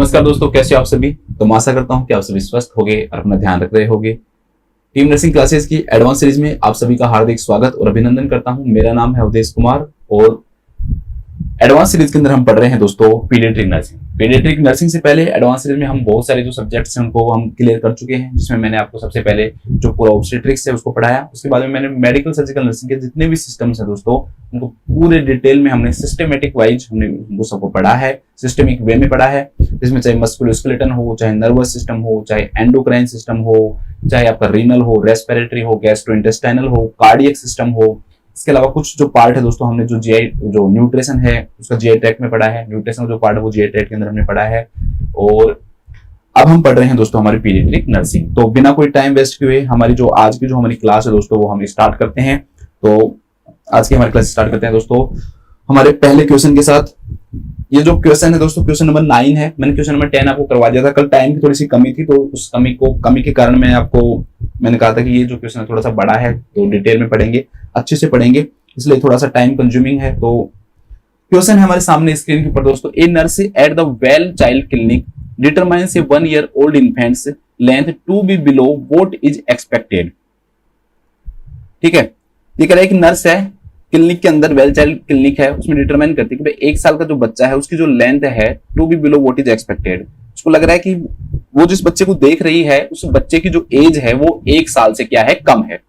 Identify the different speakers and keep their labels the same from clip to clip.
Speaker 1: नमस्कार दोस्तों, कैसे हो आप सभी। तो मैं आशा करता हूं कि आप सभी स्वस्थ होंगे और अपना ध्यान रख रहे होंगे। टीम नर्सिंग क्लासेस की एडवांस सीरीज में आप सभी का हार्दिक स्वागत और अभिनंदन करता हूं। मेरा नाम है अवधेश कुमार और एडवांस सीरीज के अंदर हम पढ़ रहे हैं दोस्तों पीडियाट्रिक नर्सिंग। पीडियाट्रिक नर्सिंग से पहले एडवांस सीरीज में हम बहुत सारे जो सब्जेक्ट्स हैं उनको हम क्लियर कर चुके हैं, जिसमें मैंने आपको सबसे पहले जो पूरा ऑब्स्टेट्रिक्स है उसको पढ़ाया। उसके बाद में मैंने मेडिकल सर्जिकल नर्सिंग के जितने भी सिस्टम्स हैं दोस्तों उनको पूरे डिटेल में हमने सिस्टमेटिक वाइज हमने उनको सबको पढ़ा है, सिस्टमिक वे में पढ़ा है, जिसमें चाहे मस्कुलोस्केलेटन हो, चाहे नर्वस सिस्टम हो, चाहे एंडोक्राइन सिस्टम हो, चाहे आपका रीनल हो, रेस्पिरेटरी हो, गैस्ट्रोइंटेस्टाइनल हो, कार्डियक सिस्टम हो। इसके अलावा कुछ जो पार्ट है दोस्तों हमने जो जीआई जो न्यूट्रिशन है उसका जीआई ट्रैक्ट में पढ़ा है, न्यूट्रिशन जो पार्ट है वो जीआई ट्रैक्ट के अंदर हमने पढ़ा है। और अब हम पढ़ रहे हैं दोस्तों हमारी पीडियाट्रिक नर्सिंग। तो बिना कोई टाइम वेस्ट किए हमारी जो आज की जो हमारी क्लास है दोस्तों वो हम स्टार्ट करते हैं। तो आज की हमारी क्लास स्टार्ट करते हैं दोस्तों हमारे पहले क्वेश्चन के साथ। ये जो क्वेश्चन है दोस्तों क्वेश्चन नंबर 9 है। मैंने क्वेश्चन नंबर 10 आपको करवा दिया था, कल टाइम की थोड़ी सी कमी थी तो उस कमी के कारण मैंने कहा था कि ये जो क्वेश्चन है थोड़ा सा बड़ा है तो डिटेल में पढ़ेंगे, अच्छे से पढ़ेंगे, इसलिए थोड़ा सा टाइम कंज्यूमिंग है। तो क्वेश्चन है हमारे सामने स्क्रीन के ऊपर दोस्तों। A nurse at the well child clinic determines A 1 year old infant's length to be below what is expected। ठीक है, ये कह रहा है कि नर्स है क्लिनिक के अंदर, वेल चाइल्ड क्लिनिक है, उसमें डिटरमाइन करती है कि भाई 1 साल का जो बच्चा है उसकी जो लेंथ है to be below what is expected. उसको लग रहा है कि वो जिस बच्चे को देख रही है उस बच्चे की जो एज है वो 1 साल से क्या है, कम है।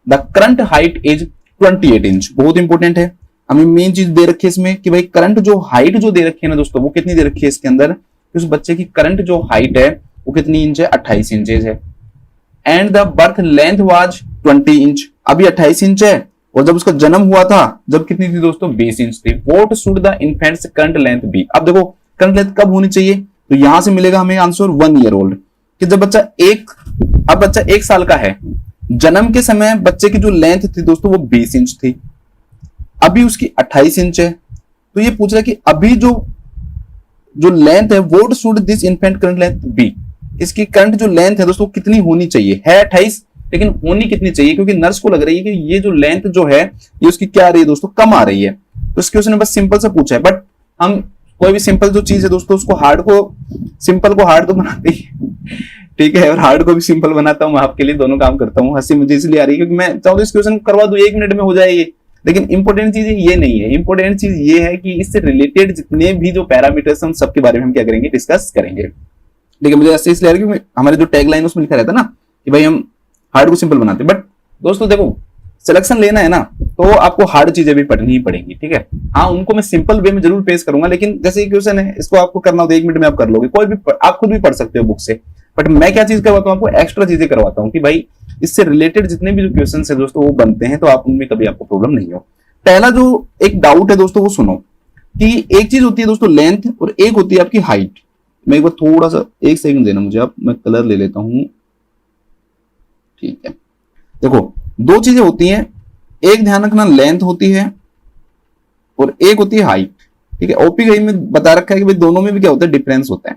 Speaker 1: The current height is 28 inch. बहुत इंपॉर्टेंट है, हमें मेन चीज दे रखी है इसमें कि भाई करंट जो हाइट जो दे रखी है ना दोस्तों वो कितनी दे रखी है इसके अंदर, उस बच्चे की करंट जो हाइट है वो कितनी इंच है, 28 इंचेज है। And the birth length was 20 inch. अभी 28 इंच है और जब उसका जन्म हुआ था जब कितनी थी दोस्तों, 20 इंच थी। What should the infant's current length be. अब देखो करंट लेंथ कब होनी चाहिए, तो यहां से मिलेगा हमें आंसर 1 year old कि जब बच्चा 1 साल का है, जन्म के समय बच्चे की जो लेंथ थी दोस्तों वो 20 इंच थी, अभी उसकी 28 इंच है। तो ये पूछ रहा है कि अभी जो लेंथ है what should this infant current length be. इसकी करंट जो लेंथ है दोस्तों कितनी होनी चाहिए, है 28 लेकिन होनी कितनी चाहिए, क्योंकि नर्स को लग रही है कि ये जो लेंथ जो है ये उसकी क्या आ रही है दोस्तों, कम आ रही है। तो इस क्वेश्चन ने बस सिंपल से पूछा है, बट हम कोई भी सिंपल जो चीज है दोस्तों उसको सिंपल को हार्ड तो बनाते ही ठीक है, और हार्ड को भी सिंपल बनाता हूं मैं आपके लिए, दोनों काम करता हूं। हंसी मुझे इसलिए आ रही है क्योंकि मैं चाहूँ इस क्वेश्चन को करवा दूं 1 मिनट में हो जाए ये, लेकिन इंपॉर्टेंट चीज ये नहीं है। इंपॉर्टेंट चीज ये है कि इससे रिलेटेड जितने भी जो पैरामीटर्स हम सबके बारे में हम क्या करेंगे, डिस्कस करेंगे। लेकिन मुझे ऐसे इसलिए आ रहा है कि हमारे जो टैग लाइन उसमें लिखा रहता है ना कि भाई हम हार्ड को सिंपल बनाते हैं, बट दोस्तों देखो सिलेक्शन लेना है ना तो आपको हार्ड चीजें भी पढ़नी ही पड़ेंगी। ठीक है, हाँ उनको मैं सिंपल वे में जरूर पेश करूंगा, लेकिन जैसे ये क्वेश्चन है इसको आपको करना हो तो 1 मिनट में आप कर लोगे, कोई भी आप खुद भी पढ़ सकते हो बुक से। बट मैं क्या चीज करवाता हूँ, आपको एक्स्ट्रा चीजें करवाता हूँ कि भाई इससे रिलेटेड जितने भी जो क्वेश्चन है दोस्तों वो बनते हैं तो आप उनमें कभी आपको प्रॉब्लम नहीं हो। पहला जो एक डाउट है दोस्तों वो सुनो कि एक चीज होती है दोस्तों लेंथ और एक होती है आपकी हाइट। मैं एक बार थोड़ा सा 1 सेकंड देना मुझे, आप मैं कलर ले लेता हूं। ठीक है, देखो 2 चीजें होती हैं, एक ध्यान रखना लेंथ होती है और एक होती है हाइट। ठीक है, ओपी गई में बता रखा है कि भाई दोनों में भी क्या होता है, डिफरेंस होता है।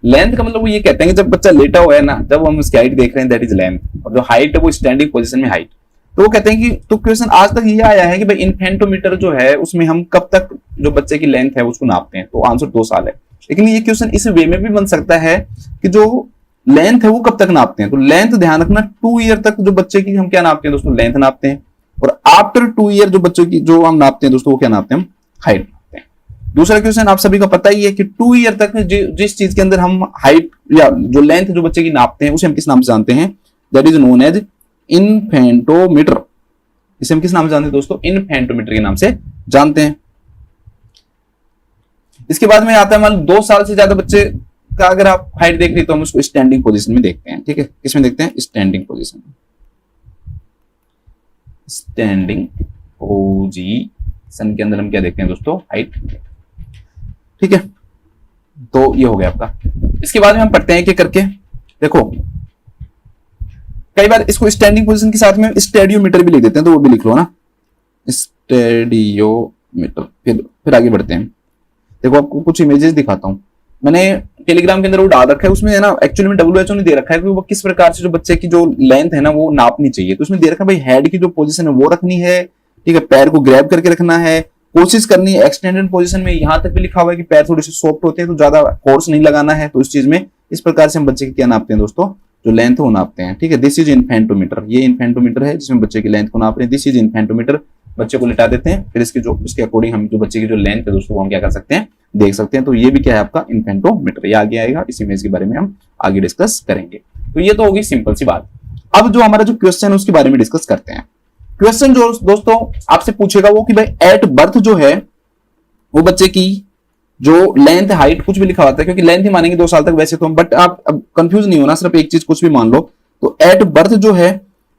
Speaker 1: लेंथ का मतलब वो ये कहते हैं कि जब बच्चा लेटा हुआ है ना, जब हम उसकी हाइट देख रहे हैं दैट इज लेंथ, और जो हाइट है वो स्टैंडिंग पोजीशन में हाइट। तो वो कहते हैं कि तो क्वेश्चन आज तक ये आया है कि भाई इन्फेंटोमीटर जो है उसमें हम कब तक जो बच्चे की लेंथ है उसको नापते हैं, तो आंसर 2 साल है। लेकिन ये क्वेश्चन इस वे में भी बन सकता है कि जो लेंथ है वो कब तक नापते हैं, तो लेंथ ध्यान रखना 2 ईयर तक जो बच्चे की हम क्या नापते हैं दोस्तों, लेंथ नापते हैं, और आफ्टर 2 ईयर जो बच्चों की जो हम नापते हैं दोस्तों वो क्या नापते हैं, हम हाइट नापते हैं। दूसरा क्वेश्चन आप सभी का पता ही है कि 2 ईयर तक जिस चीज के अंदर हम हाइट या जो लेंथ जो बच्चे की नापते हैं उसे हम किस नाम से जानते हैं, that is known as infantometer. इसे हम किस नाम से जानते हैं दोस्तों, इन्फेंटोमीटर के नाम से जानते हैं। इसके बाद में आता है मान 2 साल से ज्यादा बच्चे का अगर आप हाइट देख रही तो हम उसको स्टैंडिंग पोजीशन में देखते हैं। ठीक है, किसमें देखते हैं, स्टैंडिंग पोजीशन में। स्टैंडिंग पोजीशन के अंदर हम क्या देखते हैं दोस्तों, हाइट। ठीक है, तो ये हो गया आपका। इसके बाद में हम पढ़ते हैं कि करके देखो कई बार इसको स्टैंडिंग पोजीशन के साथ में स्टेडियोमीटर भी लिख देते हैं, तो वो भी लिख लो ना, स्टेडियोमीटर। फिर आगे बढ़ते हैं। देखो आपको कुछ इमेजेस दिखाता हूं, मैंने टेलीग्राम के अंदर वो डाल रखा है, उसमें है ना एक्चुअली में WHO ने दे रखा है कि वो किस प्रकार से जो बच्चे की जो लेंथ है ना वो नापनी चाहिए। तो उसमें दे रखा है भाई हेड की जो पोजीशन है वो रखनी है, ठीक है, पैर को ग्रैब करके रखना है, कोशिश करनी है एक्सटेंडेड पोजीशन में। यहाँ तक भी लिखा हुआ है कि पैर थोड़े से सॉफ्ट होते हैं तो ज्यादा फोर्स नहीं लगाना है। तो इस चीज में इस प्रकार से हम बच्चे की क्या नापते हैं दोस्तों, जो लेंथ है वो नापते हैं। ठीक है, दिस इज इन्फेंटोमीटर, ये इन्फेंटोमीटर है जिसमें बच्चे की लेंथ को नाप रहे हैं। दिस इज इन्फेंटोमीटर, बच्चे को लिटा देते हैं, फिर इसके अकॉर्डिंग हम जो बच्चे की जो लेंथ है दोस्तों वो हम क्या कर सकते हैं, देख सकते हैं। तो ये भी क्या है आपका इन्फेंटोमीटर, ये आगे आएगा, इस इमेज के बारे में हम आगे डिस्कस करेंगे। तो ये तो होगी सिंपल सी बात। अब जो हमारा जो क्वेश्चन है उसके बारे में डिस्कस करते हैं। क्वेश्चन जो दोस्तों आपसे पूछेगा वो कि भाई एट बर्थ जो है वो बच्चे की जो लेंथ हाइट कुछ भी लिखा होता है, क्योंकि लेंथ ही मानेंगे 2 साल तक वैसे तो, बट आप अब कंफ्यूज नहीं होना, सिर्फ एक चीज कुछ भी मान लो। तो एट बर्थ जो है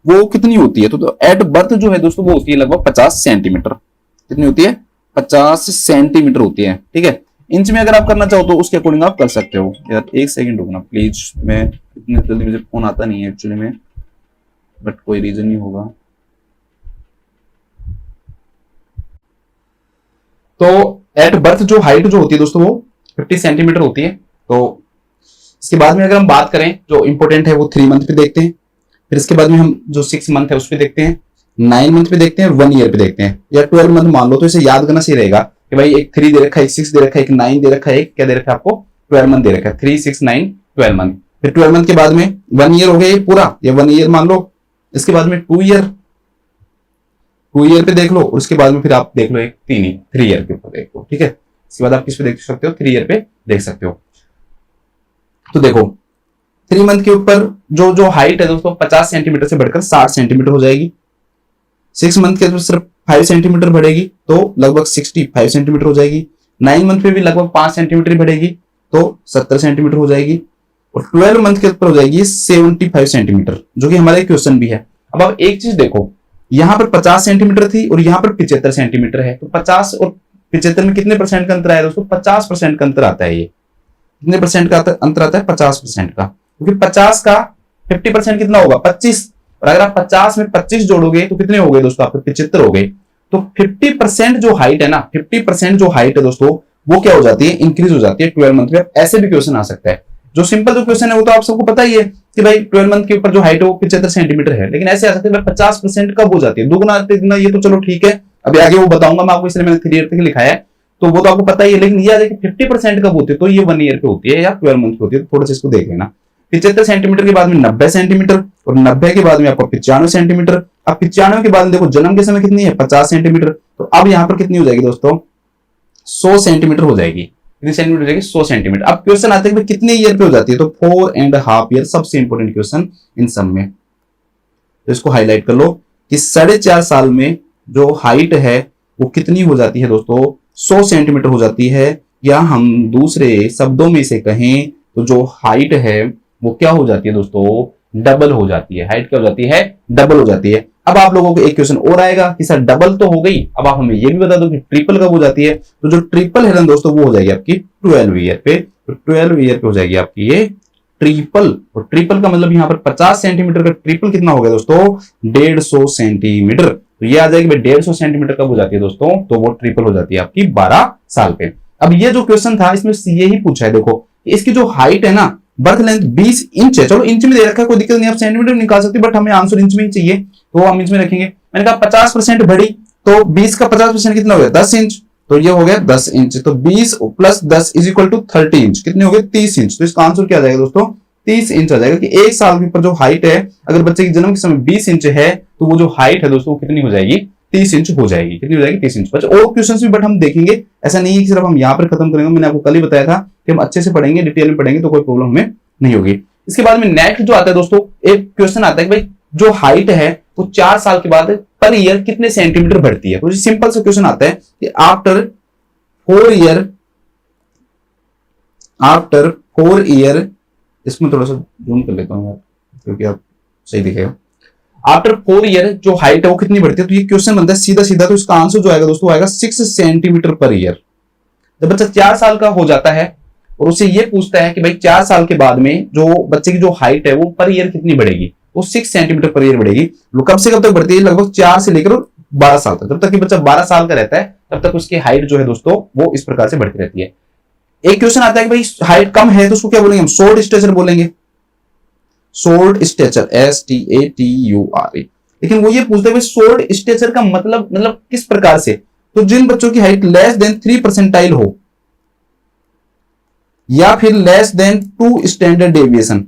Speaker 1: वो कितनी होती है, तो एट बर्थ जो है दोस्तों वो होती है लगभग 50 सेंटीमीटर। कितनी होती है, 50 सेंटीमीटर होती है। ठीक है, इंच में अगर आप करना चाहो तो उसके अकॉर्डिंग आप कर सकते हो। यार एक सेकंड रुकना प्लीज, मैं इतने जल्दी मुझे फोन आता नहीं है एक्चुअली में, बट कोई रीजन नहीं होगा। तो एट बर्थ जो हाइट जो होती है दोस्तों वो 50 सेंटीमीटर होती है। तो इसके बाद में अगर हम बात करें जो इंपॉर्टेंट है वो 3 मंथ पे देखते हैं, फिर इसके बाद में हम जो 6 मंथ है उस पे देखते हैं, 9 मंथ पे देखते हैं और 1 ईयर पे देखते हैं, या 12 मंथ मान लो। तो इसे याद करना सही रहेगा कि भाई एक 3 दे रखा है, एक 6 दे रखा है, एक 9 दे रखा है, एक क्या दे रखा है आपको 12 मंथ दे रखा है। 3, 6, 9, 12 मंथ। फिर 12 मंथ के बाद में 1 ईयर हो गया पूरा, या 1 ईयर मान लो। इसके बाद में 2 ईयर पे देख लो, और उसके बाद में फिर आप देख लो एक 3 ईयर के ऊपर देख लो। ठीक है, इसके बाद आप किस पे देख सकते हो, 3 ईयर पे देख सकते हो। तो देखो 3 मंथ के ऊपर जो हाइट है दोस्तों 50 सेंटीमीटर से बढ़कर 60 सेंटीमीटर हो जाएगी। 6 मंथ के ऊपर सिर्फ 5 सेंटीमीटर बढ़ेगी तो लगभग 65 सेंटीमीटर हो जाएगी। 9 मंथ पे भी लगभग 5 सेंटीमीटर बढ़ेगी तो 70 सेंटीमीटर हो जाएगी। और 12 मंथ के ऊपर हो जाएगी 75 सेंटीमीटर, जो कि हमारा क्वेश्चन भी है। अब आप एक चीज देखो, यहां पर 50 सेंटीमीटर थी और यहां पर 75 सेंटीमीटर है, तो 50 और 75 में कितने परसेंट का अंतर आया दोस्तों, 50% का अंतर आता है। ये कितने परसेंट का अंतर आता है, 50% का, क्योंकि 50 का 50% कितना होगा 25, और अगर आप 50 में 25 जोड़ोगे तो कितने हो गए दोस्तों आपके 75 हो गए। तो 50% जो हाइट है ना, 50% जो हाइट है दोस्तों वो क्या हो जाती है, इंक्रीज हो जाती है 12 मंथ में। ऐसे भी क्वेश्चन आ सकता है। जो सिंपल जो क्वेश्चन है वो तो आप सबको पता ही है कि भाई 12 मंथ के ऊपर जो हाइट है वो 75 सेंटीमीटर है, लेकिन ऐसे आ सकते हैं 50% कब हो जाती है, दुगुना तिगुना, ये तो चलो ठीक है, अभी आगे वो बताऊंगा मैं आपको, इसलिए मैंने 3 ईयर तक लिखा है, तो वो तो आपको पता ही है। लेकिन ये आ जाए 50% कब होती है, तो ये 1 ईयर पे होती है या 12 मंथ पे होती है, तो थोड़ा सा इसको देख लेना। 75 सेंटीमीटर के बाद में 90 सेंटीमीटर, और 90 के बाद में आपको 95 सेंटीमीटर। अब 95 के बाद में देखो जन्म के समय कितनी है 50 सेंटीमीटर, तो अब यहाँ पर कितनी हो जाएगी दोस्तों 100 सेंटीमीटर हो जाएगी। कितनी सेंटीमीटर हो जाएगी 100 सेंटीमीटर। अब क्वेश्चन आते हैं कितने ईयर पे हो जाती है, तो 4.5 ईयर, सबसे इंपॉर्टेंट क्वेश्चन इन सब में, तो इसको हाईलाइट कर लो कि 4.5 साल में जो हाइट है वो कितनी हो जाती है दोस्तों 100 सेंटीमीटर हो जाती है। या हम दूसरे शब्दों में से कहें तो जो हाइट है वो क्या हो जाती है दोस्तों, डबल हो जाती है। हाइट क्या हो जाती है, डबल हो जाती है। अब आप लोगों को एक क्वेश्चन और आएगा कि सर डबल तो हो गई, अब आप हमें ये भी बता दो कि ट्रिपल कब हो जाती है। तो जो ट्रिपल है ना दोस्तों वो हो जाएगी आपकी 12 ईयर पे, तो 12 ईयर पे हो जाएगी आपकी ये ट्रिपल। और ट्रिपल का मतलब यहाँ पर 50 सेंटीमीटर का ट्रिपल कितना हो गया दोस्तों 150 सेंटीमीटर। तो ये आ जाएगी 150 सेंटीमीटर कब हो जाती है दोस्तों, तो वो ट्रिपल हो जाती है आपकी 12 साल पे। अब ये जो क्वेश्चन था इसमें यही पूछा है, देखो इसकी जो हाइट है ना बर्थ लेंथ 20 इंच है, चलो इंच में दे रखा है कोई दिक्कत नहीं, आप सेंटीमीटर निकाल सकते, बट हमें आंसर इंच में ही चाहिए तो हम इंच में रखेंगे। मैंने कहा 50% बढ़ी तो 20 का 50% कितना हो गया 10 इंच, तो ये हो गया 10 इंच। तो 20 plus 10 is equal to 30 inch, कितने हो गए 30 इंच। तो इसका आंसर क्या आ जाएगा दोस्तों 30 इंच आ जाएगा। कि 1 साल के ऊपर जो हाइट है अगर बच्चे की जन्म के समय 20 इंच है तो वो जो हाइट है दोस्तों कितनी हो जाएगी 30 इंच हो जाएगी। कितनी हो जाएगी 30 इंच। बच्चे और क्वेश्चंस भी बट हम देखेंगे, ऐसा नहीं है कि सिर्फ हम यहाँ पर खत्म करेंगे। मैंने आपको कल ही बताया था कि हम अच्छे से पढ़ेंगे, डिटेल में पढ़ेंगे तो कोई प्रॉब्लम हमें नहीं होगी। इसके बाद में नेक्स्ट जो आता है दोस्तों एक क्वेश्चन आता है कि भाई जो हाइट है वो 4 साल के बाद पर ईयर कितने सेंटीमीटर बढ़ती है। तो सिंपल सा क्वेश्चन आता है कि आफ्टर 4 ईयर, इसमें थोड़ा सा जूम कर लेता हूं यार क्योंकि आप सही दिखेगा। आफ्टर 4 ईयर जो हाइट है वो कितनी बढ़ती है, तो ये क्वेश्चन बनता है सीधा सीधा। तो इसका आंसर जो आएगा दोस्तों आएगा 6 सेंटीमीटर पर ईयर। जब बच्चा 4 साल का हो जाता है और उसे ये पूछता है कि भाई 4 साल के बाद में जो बच्चे की जो हाइट है वो पर ईयर कितनी बढ़ेगी, वो 6 सेंटीमीटर पर ईयर बढ़ेगी। वो कब से कब तक बढ़ती है, लगभग 4 से लेकर 12 साल तक। जब तक कि बच्चा 12 साल का रहता है तब तक उसकी हाइट जो है दोस्तों वो इस प्रकार से बढ़ती रहती है। एक क्वेश्चन आता है कि भाई हाइट कम है तो उसको क्या बोलेंगे हम, शॉर्ट स्टेचर बोलेंगे। Short stature STATURE। लेकिन वो ये पूछते हैं शॉर्ट स्टेचर का मतलब किस प्रकार से, तो जिन बच्चों की हाइट लेस देन 3 परसेंटाइल हो या फिर less than 2 standard deviation,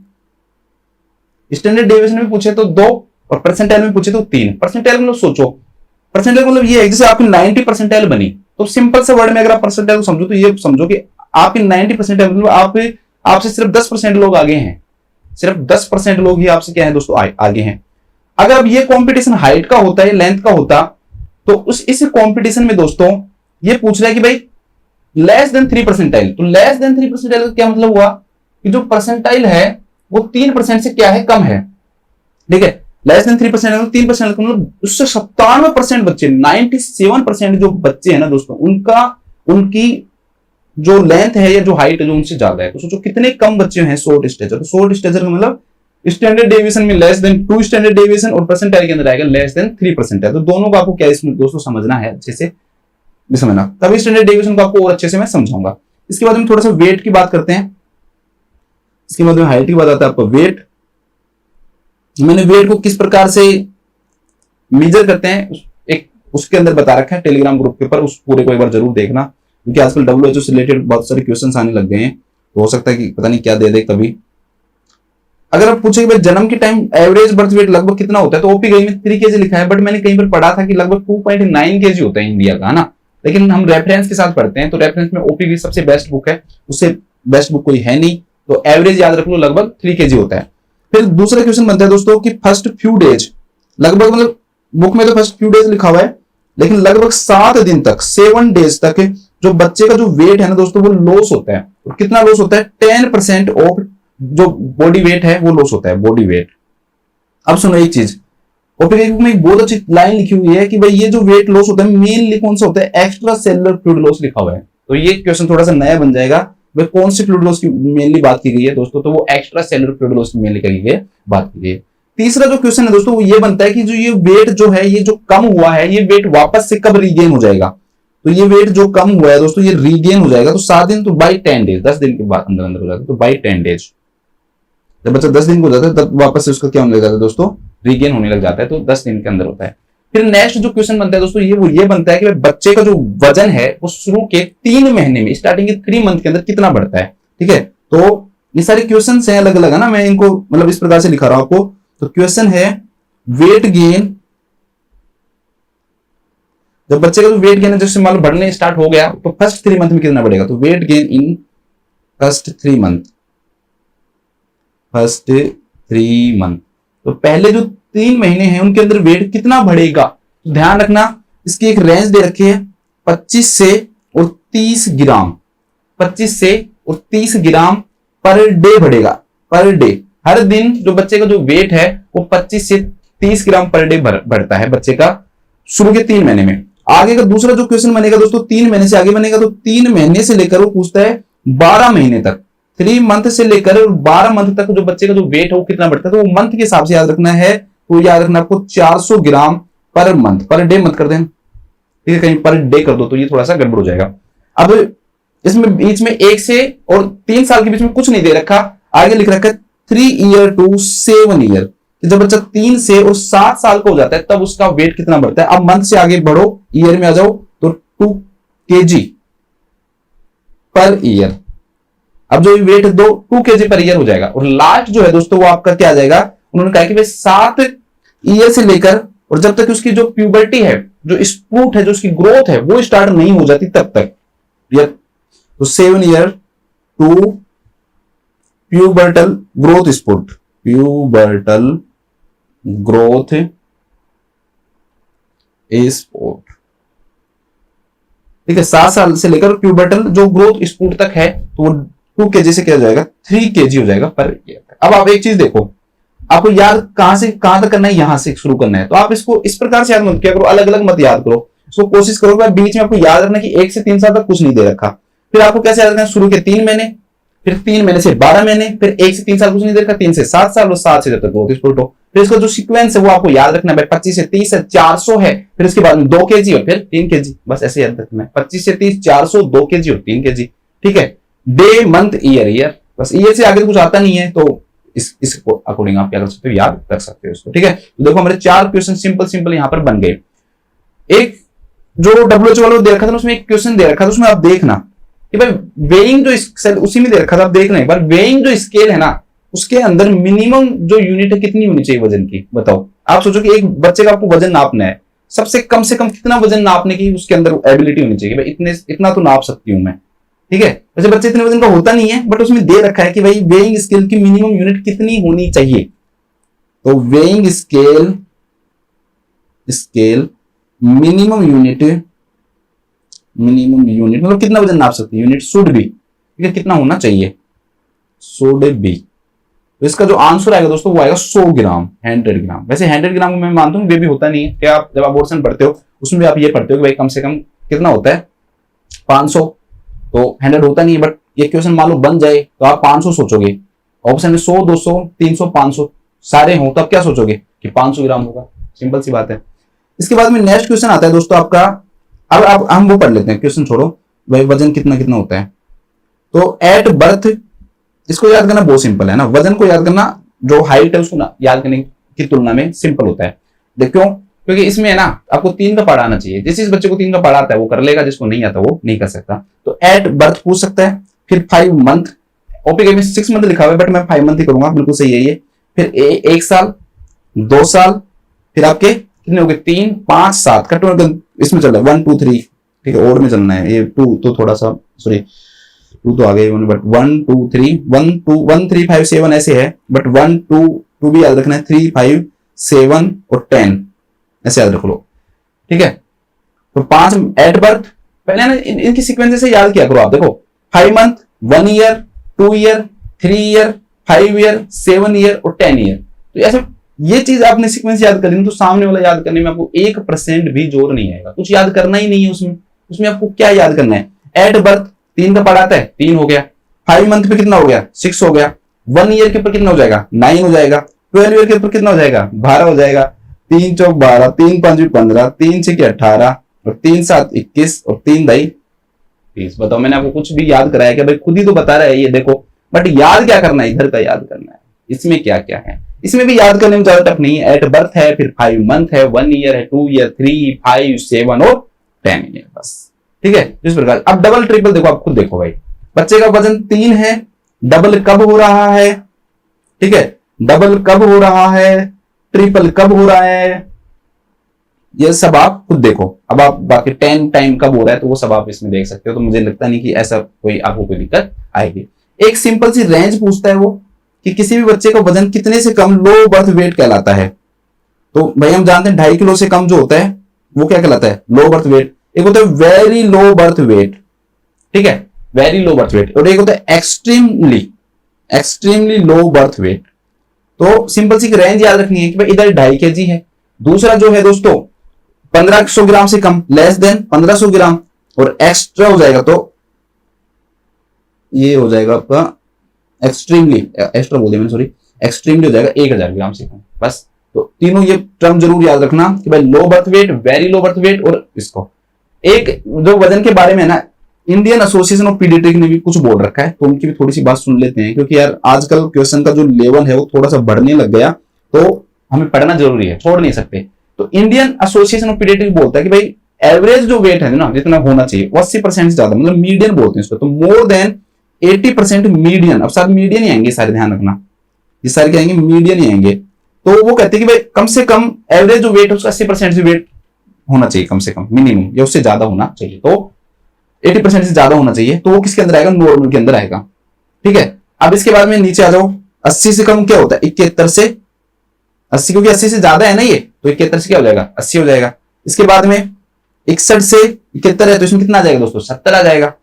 Speaker 1: standard deviation में पूछे तो 2 और परसेंटाइल में पूछे तो 3। परसेंटाइल मतलब सोचो, परसेंटाइल मतलब ये है जैसे आपकी 90 परसेंटाइल बनी, तो सिंपल से वर्ड में अगर आप परसेंटाइल को समझो तो ये समझो कि आपकी 90 परसेंटाइल मतलब आपसे सिर्फ 10% लोग आगे हैं, सिर्फ 10% लोग ही आपसे क्या है दोस्तों आगे हैं। अगर अब ये कंपटीशन हाइट का होता है, लेंथ का होता, तो इस कंपटीशन में दोस्तों ये पूछ रहा है कि भाई लेस देन 3 परसेंटाइल, तो लेस देन 3 परसेंटाइल का क्या मतलब हुआ कि जो परसेंटाइल है वो 3% से क्या है, कम है। ठीक है, लेस देन 3% 3% मतलब उससे 97% बच्चे, 97% जो बच्चे हैं ना दोस्तों, उनकी जो लेंथ है या जो हाइट है जो उनसे ज्यादा है। तो सोचो कितने कम बच्चे हैं शॉर्ट स्टेचर। तो शॉर्ट स्टेचर का मतलब स्टैंडर्ड डेविएशन में लेस देन 2 स्टैंडर्ड डेविएशन और परसेंटाइल के अंदर आएगा लेस देन 3 परसेंटाइल। तो दोनों को आपको क्या इसमें दोस्तों समझना है, अच्छे से भी समझना, तभी स्टैंडर्ड डेविएशन को आपको और अच्छे से मैं समझाऊंगा। इसके बाद हम थोड़ा सा वेट की बात करते हैं, इसके बाद में हाइट की बात आता है आपको वेट। मैंने वेट को किस प्रकार से मेजर करते हैं एक उसके अंदर बता रखा है टेलीग्राम ग्रुप के ऊपर, उस पूरे को एक बार जरूर देखना, क्योंकि आजकल WHO से रिलेटेड बहुत सारे क्वेश्चंस आने लग गए हैं, तो हो सकता है कि पता नहीं क्या दे दे कभी। अगर आप पूछे कि भाई जन्म के टाइम एवरेज बर्थ वेट लगभग कितना होता है, तो ओपी गई में 3 kg लिखा है, बट मैंने कहीं पर पढ़ा था कि लगभग 2.9 kg होता है इंडिया का, है ना। लेकिन हम रेफरेंस के साथ पढ़ते हैं, तो रेफरेंस में ओपी की सबसे बेस्ट बुक है, उससे बेस्ट बुक कोई है नहीं, तो एवरेज याद रख लो लगभग 3 kg होता है। फिर दूसरा क्वेश्चन बनता है दोस्तों कि फर्स्ट फ्यू डेज, लगभग मतलब बुक में तो फर्स्ट फ्यू डेज लिखा हुआ है, लेकिन लगभग 7 दिन तक 7 डेज तक जो बच्चे का जो वेट है ना दोस्तों वो लॉस होता है। और कितना लॉस होता है, 10% ऑफ जो बॉडी वेट है वो लॉस होता है, बॉडी वेट। अब सुनो एक चीज, ओपी में एक बहुत अच्छी लाइन लिखी हुई है कि भाई ये जो वेट लॉस होता है मेनली कौन सा होता है, एक्स्ट्रा सेलुलर फ्लूइड लॉस लिखा हुआ है। तो ये क्वेश्चन थोड़ा सा नया बन जाएगा, भाई कौन सी फ्लूइड लॉस की मेनली बात की गई है दोस्तों, तो वो एक्स्ट्रा सेलुलर फ्लूइड लॉस की मेनली करी गई बात की गई है। तीसरा जो क्वेश्चन है दोस्तों वो ये बनता है कि जो ये वेट जो है, ये जो कम हुआ है, ये वेट वापस से कब रीगेन हो जाएगा। तो ये वेट जो कम हुआ है दोस्तों ये रीगेन हो जाएगा तो 7 दिन, तो बाई 10 डेज, 10 दिन के बाद अंदर अंदर हो जाता है, तो बाई 10 डेज। जब बच्चा 10 दिन को हो जाता है तब वापस से उसका क्या होने लग जाता है दोस्तों, रीगेन होने लग जाता है, तो 10 दिन के अंदर होता है। फिर नेक्स्ट जो क्वेश्चन बनता है दोस्तों ये बनता है कि बच्चे का जो वजन है वो शुरू के 3 महीने में, स्टार्टिंग के 3 मंथ के अंदर कितना बढ़ता है। ठीक है, तो ये सारे क्वेश्चन है अलग अलग, है ना, मैं इनको मतलब इस प्रकार से लिखा रहा हूं आपको। तो क्वेश्चन है वेट गेन, जब बच्चे का जो वेट गेन है जैसे मान लो बढ़ने स्टार्ट हो गया तो फर्स्ट 3 मंथ में कितना बढ़ेगा, तो weight gain in first 3 month, first 3 month, तो पहले जो 3 महीने हैं उनके अंदर वेट कितना बढ़ेगा। तो ध्यान रखना इसकी एक रेंज दे रखी है 25 से और 30 ग्राम, 25 से और 30 ग्राम पर डे बढ़ेगा, पर डे। हर दिन जो बच्चे का जो वेट है वो 25 से 30 ग्राम पर डे बढ़ता है बच्चे का शुरू के 3 महीने में। आगे का दूसरा जो क्वेश्चन बनेगा दोस्तों 3 महीने से आगे बनेगा, तो 3 महीने से लेकर वो पूछता है 12 महीने तक, 3 मंथ से लेकर 12 मंथ तक जो बच्चे का जो वेट है वो कितना बढ़ता है। तो वो मंथ के हिसाब से याद रखना है, तो याद रखना आपको 400 ग्राम पर मंथ, पर डे मत कर दें, ठीक है, कहीं पर डे कर दो तो ये थोड़ा सा गड़बड़ हो जाएगा। अब इसमें बीच में 1 से और 3 साल के बीच में कुछ नहीं दे रखा, आगे लिख रखा है 3 ईयर टू 7 ईयर। जब बच्चा 3 से और 7 साल का हो जाता है तब उसका वेट कितना बढ़ता है। अब मंथ से आगे बढ़ो, ईयर में आ जाओ, तो 2 kg पर ईयर। अब जो वेट है 2 kg पर ईयर हो जाएगा। और लास्ट जो है दोस्तों वो आपका क्या आ जाएगा, उन्होंने कहा कि भाई 7 ईयर से लेकर और जब तक उसकी जो प्यूबर्टी है, जो स्प्रूट है, जो उसकी ग्रोथ है वो स्टार्ट नहीं हो जाती तब तक, तो 7 year to pubertal growth spurt, pubertal growth spurt, ठीक है। 7 साल से लेकर प्यूबर्टल जो ग्रोथ स्पूट तक है तो वो 2 kg से क्या हो जाएगा, 3 kg हो जाएगा पर ईयर। अब आप एक चीज देखो, आपको याद कहां से कहां तक करना है, यहां से शुरू करना है, तो आप इसको इस प्रकार से याद मत किया करो, अलग अलग मत याद करो, इसको कोशिश करो बीच में आपको याद रखना कि 1 से 3 साल तक कुछ नहीं दे रखा। फिर आपको कैसे याद रखना है, शुरू के 3 महीने, फिर 3 महीने से 12 महीने, फिर 1 से 3 साल कुछ नहीं दे रखा, 3 से 7 साल और 7 से जब तक ग्रोथ स्पूट हो। फिर इसका जो सीक्वेंस है वो आपको याद रखना है, 25 से 30 है, 400 है, फिर इसके बाद में 2 kg और फिर 3 kg, बस ऐसे याद रखना है, 25 से 30, 400, 2 kg और 3 kg, ठीक है। डे मंथ ईयर, ईयर, बस ईयर से आगे कुछ आता नहीं है, तो इस अकॉर्डिंग आप क्या कर सकते हो, याद रख सकते हो इसको, ठीक है। तो देखो हमारे 4 क्वेश्चन सिंपल सिंपल यहां पर बन गए। एक जो WHO वालों दे रखा था उसमें एक क्वेश्चन दे रखा था, उसमें आप देखना कि भाई वेइंग जो उसी में दे रखा था, आप देखना एक बार, वेइंग जो स्केल है ना उसके अंदर मिनिमम जो यूनिट है कितनी होनी चाहिए वजन की, बताओ। आप सोचो कि एक बच्चे का आपको वजन नापना है, सबसे कम से कम कितना वजन नापने की उसके अंदर एबिलिटी होनी चाहिए, भाई इतने इतना तो नाप सकती हूं मैं, ठीक है। वैसे बच्चे इतने वजन का होता नहीं है, बट उसमें दे रखा है कि भाई वेइंग स्केल की मिनिमम यूनिट कितनी होनी चाहिए। तो वेइंग स्केल मिनिमम यूनिट मतलब कितना वजन नाप सकती है, यूनिट शुड बी, ठीक है, कितना होना चाहिए, शुड बी। तो इसका जो आंसर आएगा दोस्तों वो आएगा 100 ग्राम, 100 ग्राम। वैसे 100 ग्राम को मैं मानता हूँ वे भी होता नहीं है, क्या आप जब अबॉर्शन पढ़ते हो उसमें भी आप ये पढ़ते हो कि भाई कम से कम कितना होता है 500, तो 100 होता नहीं है। बट ये क्वेश्चन मान लो बन जाए तो आप 500 सोचोगे, ऑप्शन में 100, 200, 300, 500 सारे हो तो आप क्या सोचोगे कि 500 ग्राम होगा, सिंपल सी बात है। इसके बाद में नेक्स्ट क्वेश्चन आता है दोस्तों आपका, अब हम वो पढ़ लेते हैं, क्वेश्चन छोड़ो भाई, वजन कितना कितना होता है। तो एट बर्थ, इसको याद करना बहुत सिंपल है ना, वजन को याद करना जो हाइट है उसको याद करने की तुलना में सिंपल होता है। देखो क्योंकि इसमें है ना आपको 3 का पढ़ा आना चाहिए, जिस बच्चे को 3 का पढ़ा आता है वो कर लेगा, जिसको नहीं आता वो नहीं कर सकता। तो एट बर्थ पूछ सकता है, फिर 5 मंथ, ओपीके में 6 मंथ लिखा हुआ है बट मैं 5 मंथ ही करूंगा, बिल्कुल सही है ये। फिर 1 साल, 2 साल, फिर आपके कितने हो गए 3, 5, 7 का इसमें चल रहा है 1, 2, 3, ठीक है, ओड में चलना है, ये 2 तो थोड़ा सा सॉरी 2 तो आ गए बट 1, 2, 3, 1, 2, 1, 3, 5, 7 ऐसे है, बट 1, 2 भी याद रखना है, 3, 5, 7 और 10 ऐसे याद रख लो, ठीक है। तो 5 एट बर्थ, पहले ना इनकी सीक्वेंस से याद किया करो आप। देखो 5 month, 1 year, 2 year, 3 year, 5 year, 7 year और 10 ईयर। तो ऐसे ये चीज आपने सीक्वेंस याद कर ली तो सामने वाला याद करने में आपको 1% भी जोर नहीं आएगा, कुछ याद करना ही नहीं है उसमें आपको क्या याद करना है। एट बर्थ 3 का पढ़ाता है, 3 हो गया, 5 मंथ पे कितना हो गया 6 हो गया, 1 ईयर के ऊपर कितना हो जाएगा 9 हो जाएगा, 12 ईयर के ऊपर कितना हो जाएगा 12 हो जाएगा, 3 चौक 12, 3 5 15, 3 6 18 और 3 7 21 और 3 दाई 30। बताओ मैंने आपको कुछ भी याद कराया क्या, भाई खुद ही तो बता रहा है ये देखो, बट याद क्या करना है, इधर का याद करना है। इसमें क्या क्या है, इसमें भी याद करने में ज्यादा टफ नहीं है। एट बर्थ है, फिर 5 मंथ है, 1 ईयर है, 2 ईयर, 3, 5, 7 और 10 ईयर, बस ठीक है। इस प्रकार अब डबल ट्रिपल देखो, आप खुद देखो भाई, बच्चे का वजन 3 है, डबल कब हो रहा है, ठीक है, डबल कब हो रहा है, ट्रिपल कब हो रहा है, ये सब आप खुद देखो। अब आप बाकी 10 टाइम कब हो रहा है तो वो सब आप इसमें देख सकते हो, तो मुझे लगता नहीं कि ऐसा कोई आपको कोई दिक्कत आएगी। एक सिंपल सी रेंज पूछता है वो कि किसी भी बच्चे का वजन कितने से कम लो बर्थ वेट कहलाता है। तो भाई हम जानते हैं 2.5 किलो से कम जो होता है वो क्या कहलाता है, लो बर्थ वेट। एक होता है वेरी लो बर्थ वेट, ठीक है, वेरी लो बर्थ वेट, और एक होता है एक्सट्रीमली लो बर्थ वेट। तो सिंपल सी रेंज याद रखनी है कि भाई इधर 2.5 kg है, दूसरा जो है दोस्तों 1500 ग्राम से कम, लेस देन 1500 ग्राम, और एक्स्ट्रा हो जाएगा तो ये हो जाएगा आपका एक्सट्रीमली, एक्स्ट्रा बोल दिया मैंने सॉरी, एक्सट्रीमली हो जाएगा 1000 ग्राम से कम, बस। तो तीनों ये टर्म जरूर याद रखना कि भाई low birth weight, very low birth weight, और इसको एक जो वजन के बारे में ना इंडियन एसोसिएशन ऑफ पीडियाट्रिक ने भी कुछ बोल रखा है, तो उनकी भी थोड़ी सी बात सुन लेते हैं, क्योंकि यार आजकल क्वेश्चन का जो लेवल है वो थोड़ा सा बढ़ने लग गया, तो हमें पढ़ना जरूरी है, छोड़ नहीं सकते। तो इंडियन एसोसिएशन ऑफ पीडियाट्रिक बोलता है कि भाई एवरेज जो वेट है ना जितना होना चाहिए वो 80% से ज्यादा, मतलब मीडियन बोलते हैं इसको, तो मोर देन 80% मीडियन। अब सारे मीडियन ही आएंगे सारे, ध्यान रखना ये सारे क्या आएंगे, मीडियन ही आएंगे। तो वो कहते हैं कि भाई कम से कम एवरेज जो वेट है उसका 80% से वेट होना चाहिए, कम से कम मिनिमम, या उससे ज्यादा होना चाहिए, तो 80% से ज्यादा होना चाहिए, तो वो किसके अंदर आएगा, नॉर्मल के अंदर आएगा, ठीक है। अब इसके बाद में नीचे आ जाओ, 80 से कम क्या होता है 71 से 80, क्योंकि 80 से ज्यादा है ना ये, तो 71 से क्या हो जाएगा 80 हो जाएगा। इसके बाद में 61 से 71 है तो इसमें कितना आ जाएगा दोस्तों 70 आ जाएगा।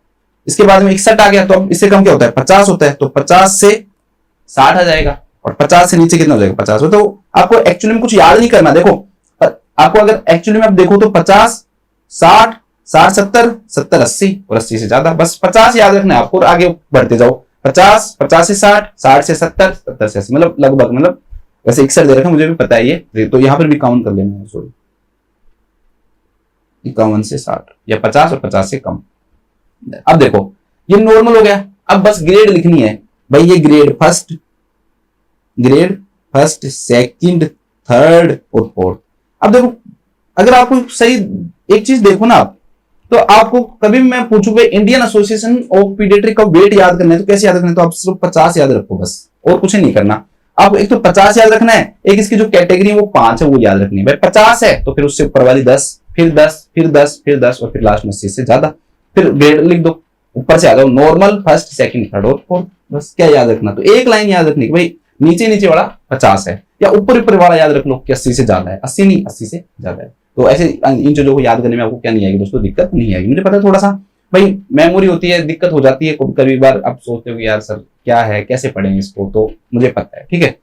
Speaker 1: इसके बाद में 61 आ गया तो अब इससे कम क्या होता है 50 होता है, तो 50 से 60 आ जाएगा, और 50 से नीचे कितना हो जाएगा 50। तो आपको एक्चुअली में कुछ याद नहीं करना, देखो आपको अगर एक्चुअली में आप देखो तो 50, 60, 60, 70, 70, 80 और 80 से ज्यादा, बस 50 याद रखना है आपको, और आगे बढ़ते जाओ 50, 50 से 60, 60 से 70, 70 से 80, मतलब लगभग, मतलब वैसे 61 दे रखा मुझे भी पता है ये, तो यहां पर भी काउंट कर लेना है, सॉरी 51 से 60 या 50 और 50 से कम। अब देखो ये नॉर्मल हो गया, अब बस ग्रेड लिखनी है भाई, ये ग्रेड फर्स्ट, सेकंड, थर्ड और फोर्थ। अब देखो अगर आपको सही एक चीज देखो ना आप, तो आपको कभी मैं पूछूंगा इंडियन एसोसिएशन ऑफ पीडियाट्रिक का वेट याद करना है तो कैसे याद करना है, तो आप सिर्फ 50 याद रखो बस, और कुछ नहीं करना। आप एक तो 50 याद रखना है, एक इसकी जो कैटेगरी है वो 5 है वो याद रखनी है। भाई 50 है तो फिर उससे ऊपर वाली 10, फिर 10, फिर 10, फिर 10 और फिर लास्ट में 80 से ज्यादा, फिर ग्रेड लिख दो, ऊपर से आ जाओ नॉर्मल, फर्स्ट, सेकंड, थर्ड और फोर्थ। बस क्या याद रखना, तो एक लाइन याद रखनी भाई नीचे नीचे वाला 50 है, या ऊपर ऊपर वाला याद रख लो कि 80 से ज्यादा है, 80 नहीं 80 से ज्यादा है। तो ऐसे इन चीजों को याद करने में आपको क्या नहीं आएगी दोस्तों, दिक्कत नहीं आएगी। मुझे पता है थोड़ा सा भाई मेमोरी होती है, दिक्कत हो जाती है कभी बार, आप सोचते हो कि यार सर क्या है, कैसे पढ़ेंगे इसको, तो मुझे पता है, ठीक है।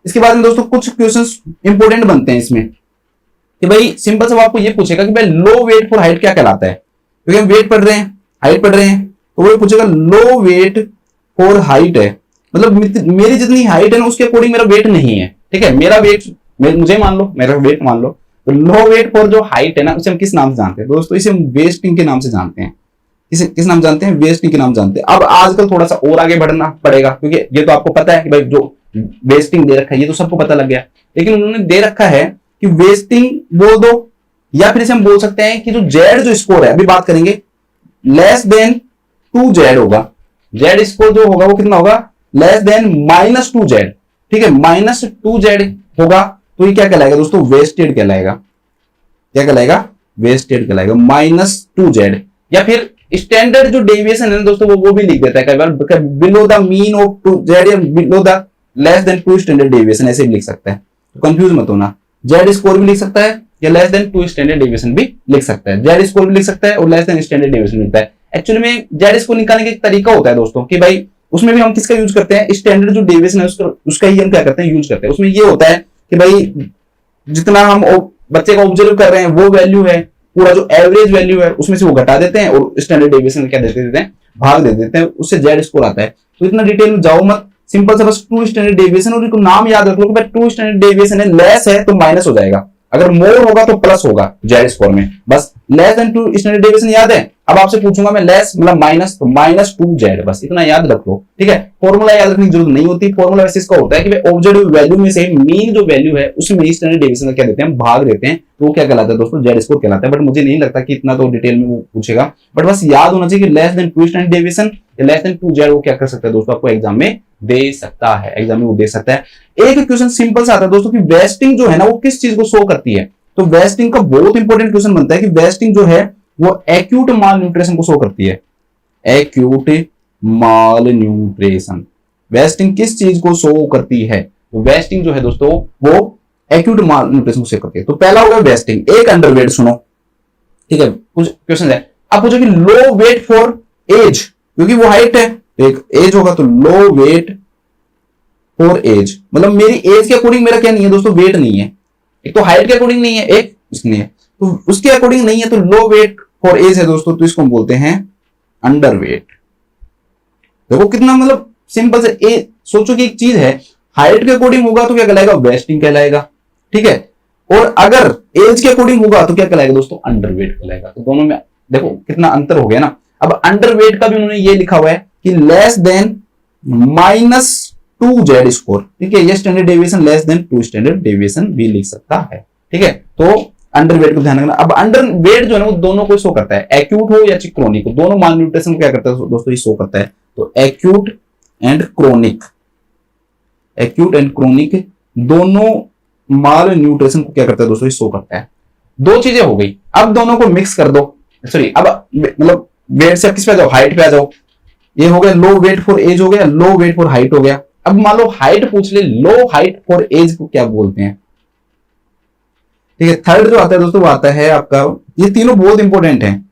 Speaker 1: इसके बाद में दोस्तों कुछ क्वेश्चंस इंपोर्टेंट बनते हैं इसमें कि भाई सिंपल से आपको ये पूछेगा कि भाई लो वेट फॉर हाइट क्या कहलाता है, क्योंकि हम वेट पढ़ रहे हैं, हाइट पढ़ रहे हैं, तो वो पूछेगा लो वेट फॉर हाइट है, मतलब मेरी जितनी हाइट है ना उसके अकॉर्डिंग मेरा वेट नहीं है, ठीक है। मेरा वेट मुझे मान लो, मेरा वेट मान लो, तो लो वेट फॉर जो हाइट है ना उसे हम किस नाम से जानते हैं दोस्तों, इसे हम वेस्टिंग के नाम से जानते हैं। किस नाम जानते हैं, वेस्टिंग के नाम जानते हैं। अब आजकल थोड़ा सा और आगे बढ़ना पड़ेगा, क्योंकि ये तो आपको पता है कि भाई जो वेस्टिंग दे रखा है ये तो सबको पता लग गया, लेकिन उन्होंने दे रखा है कि वेस्टिंग बोल दो, या फिर इसे हम बोल सकते हैं कि जो जेड जो स्कोर है, अभी बात करेंगे, लेस देन 2 जेड होगा, जेड स्कोर जो होगा वो कितना होगा, लेस देन -2 जेड, ठीक है, -2 जेड होगा, तो ये क्या कहलाएगा दोस्तों, वेस्टेड कहलाएगा। क्या कहलाएगा, वेस्टेड कहलाएगा, -2 जेड। या फिर स्टैंडर्ड जो डेविएशन है ना दोस्तों वो भी लिख देता है कई बार, below the mean of 2 Z या below the less than 2 standard deviation, ऐसे भी लिख सकता है, तो कंफ्यूज मत होना। जेड स्कोर भी लिख सकता है या लेस देन 2 स्टैंडर्ड डेविएशन भी लिख सकता है, जेड स्कोर भी लिख सकता है और लेस देन स्टैंडर्ड डेविएशन लिखता है। एक्चुअली में जेड स्कोर निकालने का एक तरीका होता है दोस्तों कि भाई उसमें भी हम किसका यूज करते हैं, स्टैंडर्ड जो डेविएशन है उसका ही हम क्या करते हैं, यूज करते हैं। उसमें ये होता है कि भाई जितना हम बच्चे का ऑब्जर्व कर रहे हैं वो वैल्यू है, पूरा जो एवरेज वैल्यू है उसमें से वो घटा देते हैं और स्टैंडर्ड डेविएशन क्या देते हैं, भाग दे देते हैं, उससे जेड स्कोर आता है। तो इतना डिटेल में जाओ मत, सिंपल से बस 2 स्टैंडर्ड डेविएशन, और इनको नाम याद रख लो कि भाई 2 स्टैंडर्ड डेविएशन है, लेस है तो माइनस हो जाएगा, अगर मोर होगा तो प्लस होगा जेड स्कोर में। बस लेस देन 2 स्टैंडर्ड डेविएशन याद है। अब आपसे पूछूंगा मैं लेस मतलब माइनस, तो -2 जेड, बस इतना याद रख लो, ठीक है। फॉर्मूला याद रखने की जरूरत नहीं होती, फॉर्मूला वैसे इसका होता है कि भाई ऑब्जेक्टिव वैल्यू में से मीन जो वैल्यू है उसमें स्टैंडर्ड डेविएशन का क्या देते हैं, भाग देते हैं, तो वो क्या कहलाता है दोस्तों, जेड स्कोर कहलाता है। बट मुझे नहीं लगता कि इतना तो डिटेल में वो पूछेगा, बट बस याद होना चाहिए कि लेस देन 2 स्टैंडर्ड डेविएशन या लेस देन 2 जेड वो क्या कर सकता है दोस्तों, आपको एग्जाम में दे सकता है, एग्जाम में वो दे सकता है। एक क्वेश्चन सिंपल सा आता है दोस्तों कि वेस्टिंग जो है ना वो किस चीज को शो करती है, तो वेस्टिंग का बहुत इंपॉर्टेंट क्वेश्चन बनता है कि वेस्टिंग जो है वो एक्यूट माल न्यूट्रिशन को शो करती है। एक्यूट माल न्यूट्रिशन, वेस्टिंग किस चीज को शो करती है, तो वेस्टिंग जो है दोस्तों वो एक्यूट माल न्यूट्रिशन को शो करती है। तो पहला होगा वेस्टिंग, एक अंडरवेट सुनो, ठीक है, कुछ क्वेश्चन है। अब पूछो कि लो वेट फॉर एज, क्योंकि वो हाइट है तो एक एज होगा, तो लो वेट फॉर एज मतलब मेरी एज के अकॉर्डिंग मेरा क्या नहीं है दोस्तों, वेट नहीं है, एक तो हाइट के अकॉर्डिंग नहीं है, एक इसलिए तो उसके अकॉर्डिंग नहीं है, तो लो वेट फॉर एज है दोस्तों, तो इसको हम बोलते हैं अंडरवेट। देखो कितना मतलब सिंपल से, ए सोचो कि एक चीज है हाइट के अकॉर्डिंग होगा तो क्या कहलाएगा, वेस्टिंग कहलाएगा, ठीक है, और अगर एज के अकॉर्डिंग होगा तो क्या कहलाएगा दोस्तों, अंडरवेट कहलाएगा। तो दोनों में देखो कितना अंतर हो गया ना। अब अंडरवेट का भी उन्होंने ये लिखा हुआ है कि लेस देन -2 जेड स्कोर, ठीक है, ये standard deviation less than 2 standard deviation भी लिख सकता है, ठीक है। तो अंडरवेट को ध्यान रखना। अब अंडरवेट जो है ना वो दोनों को शो करता है, एक्यूट हो या क्रोनिक हो, दोनों माल न्यूट्रिशन को क्या करता है दोस्तों, ये शो करता है। तो acute and chronic, acute and chronic दोनों माल न्यूट्रिशन को क्या करता है दोस्तों, ये शो करता है। दो चीजें हो गई, अब दोनों को मिक्स कर दो, सॉरी अब मतलब वेट से किस पे आ जाओ, हाइट पे आ जाओ। ये हो गया लो वेट फॉर एज हो गया, लो वेट फॉर हाइट हो गया। अब मान लो हाइट पूछ ले, लो हाइट फॉर एज को क्या बोलते हैं, ठीक है। थर्ड जो आता है दोस्तों वो आता है आपका, ये तीनों बहुत इंपॉर्टेंट हैं,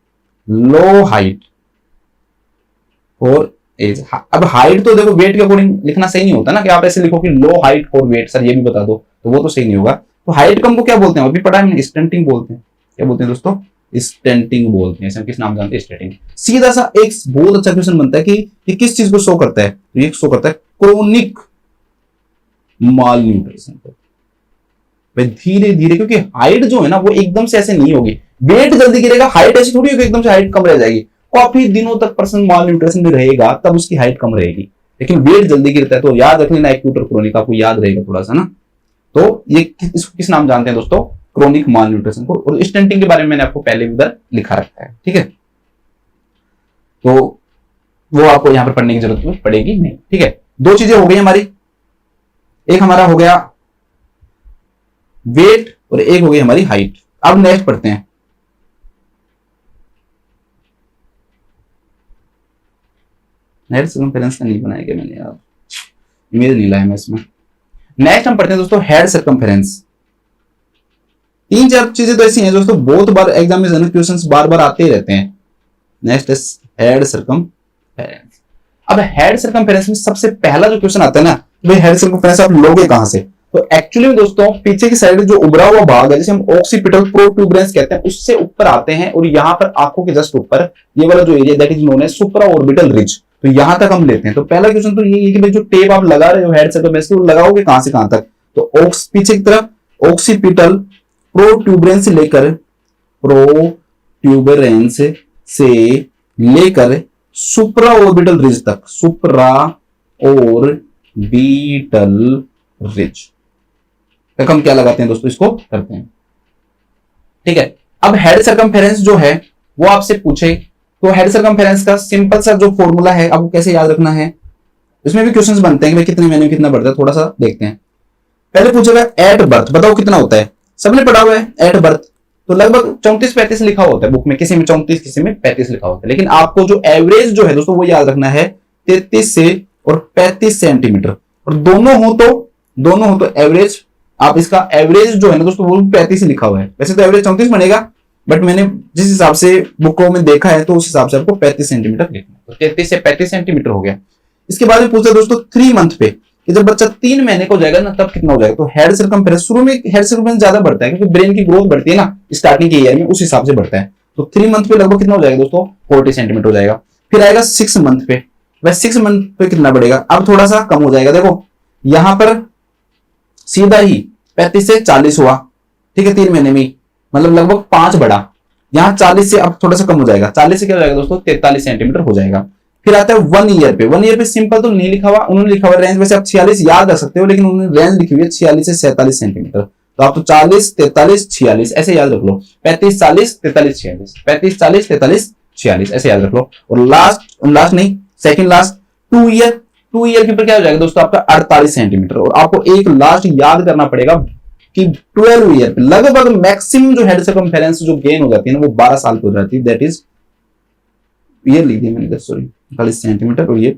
Speaker 1: लो हाइट फॉर एज। अब हाइट तो देखो वेट के अकॉर्डिंग लिखना सही नहीं होता ना, कि आप ऐसे लिखो कि लो हाइट फॉर वेट, सर ये भी बता दो, तो वो तो सही नहीं होगा। तो हाइट कम को क्या बोलते हैं, अभी पढ़ा है, स्टंटिंग बोलते हैं। क्या बोलते हैं दोस्तों, स्टंटिंग बोलते हैं। किस नाम जानते हैं, स्टंटिंग। सीधा सा एक बहुत अच्छा क्वेश्चन बनता है कि ये किस चीज को शो करता है, तो ये शो करता है क्रोनिक माल न्यूट्रिशन को। धीरे धीरे, क्योंकि हाइट जो है ना वो एकदम से ऐसे नहीं होगी, वेट जल्दी गिरेगा, हाइट ऐसी थोड़ी होगी एकदम से हाइट कम रह जाएगी। काफी दिनों तक पर्सन माल न्यूट्रिशन में रहेगा तब उसकी हाइट कम रहेगी, लेकिन वेट जल्दी गिरता है। तो याद रख लेना, एक्यूट और क्रोनिक आपको याद रहेगा थोड़ा सा ना। तो ये इसको किस नाम जानते हैं दोस्तों, क्रोनिक माल न्यूट्रिशन को, और स्टंटिंग के बारे में मैंने आपको पहले उधर लिखा रखा है, ठीक है। तो वो आपको यहां पर पढ़ने की जरूरत पड़ेगी नहीं, ठीक है। दो चीजें हो गई हमारी, एक हमारा हो गया वेट और एक हो गई हमारी हाइट। अब नेक्स्ट पढ़ते हैं। हेड सर्कमफेरेंस का नहीं बनाया गया मैंने यार, इमेज नहीं लाया मैं इसमें। नेक्स्ट हम पढ़ते हैं दोस्तों हेड सर्कमफेरेंस। तीन चार चीजें तो ऐसी हैं दोस्तों, बहुत बार एग्जाम में क्वेश्चंस बार बार आते ही रहते हैं। Next is head circumference. अब हेड सर्कमफेरेंस में सबसे पहला जो क्वेश्चन आता है ना, भाई हेड सर्कमफेरेंस आप लोगे कहां से? तो एक्चुअली में दोस्तों पीछे की साइड जो उभरा हुआ भाग है, जिसे हम ऑक्सीपिटल प्रोट्यूबरेंस कहते हैं, उससे ऊपर आते हैं और यहां पर आंखों के जस्ट ऊपर ये वाला जो area that is known as supra orbital ridge, तो यहां तक हम लेते हैं। तो पहला क्वेश्चन तो ये है कि भाई जो टेप आप लगा रहे हो हेड सर्कमफेरेंस की, वो लगाओगे कहां से कहां तक? तो पीछे की तरफ ऑक्सीपिटल प्रोट्यूबरेंस से लेकर सुप्रा ऑर्बिटल रिज तक, सुप्रा ऑर्बिटल रिज तक हम क्या लगाते हैं दोस्तों, इसको करते हैं, ठीक है। अब हेड सर्कमफेरेंस जो है वो आपसे पूछे, तो हेड सर्कमफेरेंस का सिंपल सा जो फॉर्मूला है आपको कैसे याद रखना है, इसमें भी क्वेश्चंस बनते हैं कि भाई कितने महीने में कितना बढ़ता है, थोड़ा सा देखते हैं। पहले पूछेगा एट बर्थ, बताओ कितना होता है, सबने पढ़ा हुआ है एट बर्थ, तो लगभग 34-35 लिखा होता है बुक में, किसी में 34 किसी में 35 लिखा होता है, लेकिन आपको जो एवरेज जो है दोस्तों वो याद रखना है 33 से और 35 सेंटीमीटर, और दोनों हो तो एवरेज, आप इसका एवरेज जो है ना दोस्तों वो 35 लिखा हुआ है, वैसे तो एवरेज 34 बनेगा, बट मैंने जिस हिसाब से बुकों में देखा है तो उस हिसाब से आपको 35 सेंटीमीटर लिखना है, तो 33 से 35 सेंटीमीटर हो गया। इसके बाद में पूछता है दोस्तों 3 मंथ पे, कि जब बच्चा 3 महीने को जाएगा ना तब कितना हो जाएगा, तो हेड सर्कमफेरेंस शुरू में हेड सर्कमफेरेंस ज्यादा बढ़ता है क्योंकि ब्रेन की ग्रोथ बढ़ती है ना स्टार्टिंग के ईयर में, उस हिसाब से बढ़ता है। तो 3 मंथ पे लगभग कितना हो जाएगा दोस्तों, 40 सेंटीमीटर हो जाएगा। फिर आएगा 6 मंथ पे, वह 6 मंथ पे कितना बढ़ेगा, अब थोड़ा सा कम हो जाएगा, देखो यहां पर सीधा ही 35 से 40 हुआ, ठीक है, 3 महीने में, मतलब लगभग 5 बढ़ा, यहाँ 40 से अब थोड़ा सा कम हो जाएगा, 40 से क्या हो जाएगा दोस्तों 43 सेंटीमीटर हो जाएगा। फिर आता है 1 ईयर पे, 1 ईयर पे सिंपल तो नहीं लिखा हुआ, उन्होंने लिखा हुआ रेंज, वैसे आप 46 याद रख सकते हो, लेकिन उन्होंने रेंज लिखी हुई है 46 से 47 सेंटीमीटर, तो आप तो 40 43 46 ऐसे याद रख लो, 35 40 43 46, 35 40 43 46 ऐसे याद रख लो। और लास्ट नहीं, सेकंड लास्ट 2 ईयर के ऊपर क्या हो जाएगा दोस्तों आपका 48 सेंटीमीटर, और आपको एक लास्ट याद करना पड़ेगा कि 12 ईयर पे लगभग मैक्सिमम जो हेड सर्कमफेरेंस जो गेन हो जाती है ना वो 12 साल पे हो जाती है, दैट इज ये लिख दिया मैंने, सॉरी 40 सेंटीमीटर और ये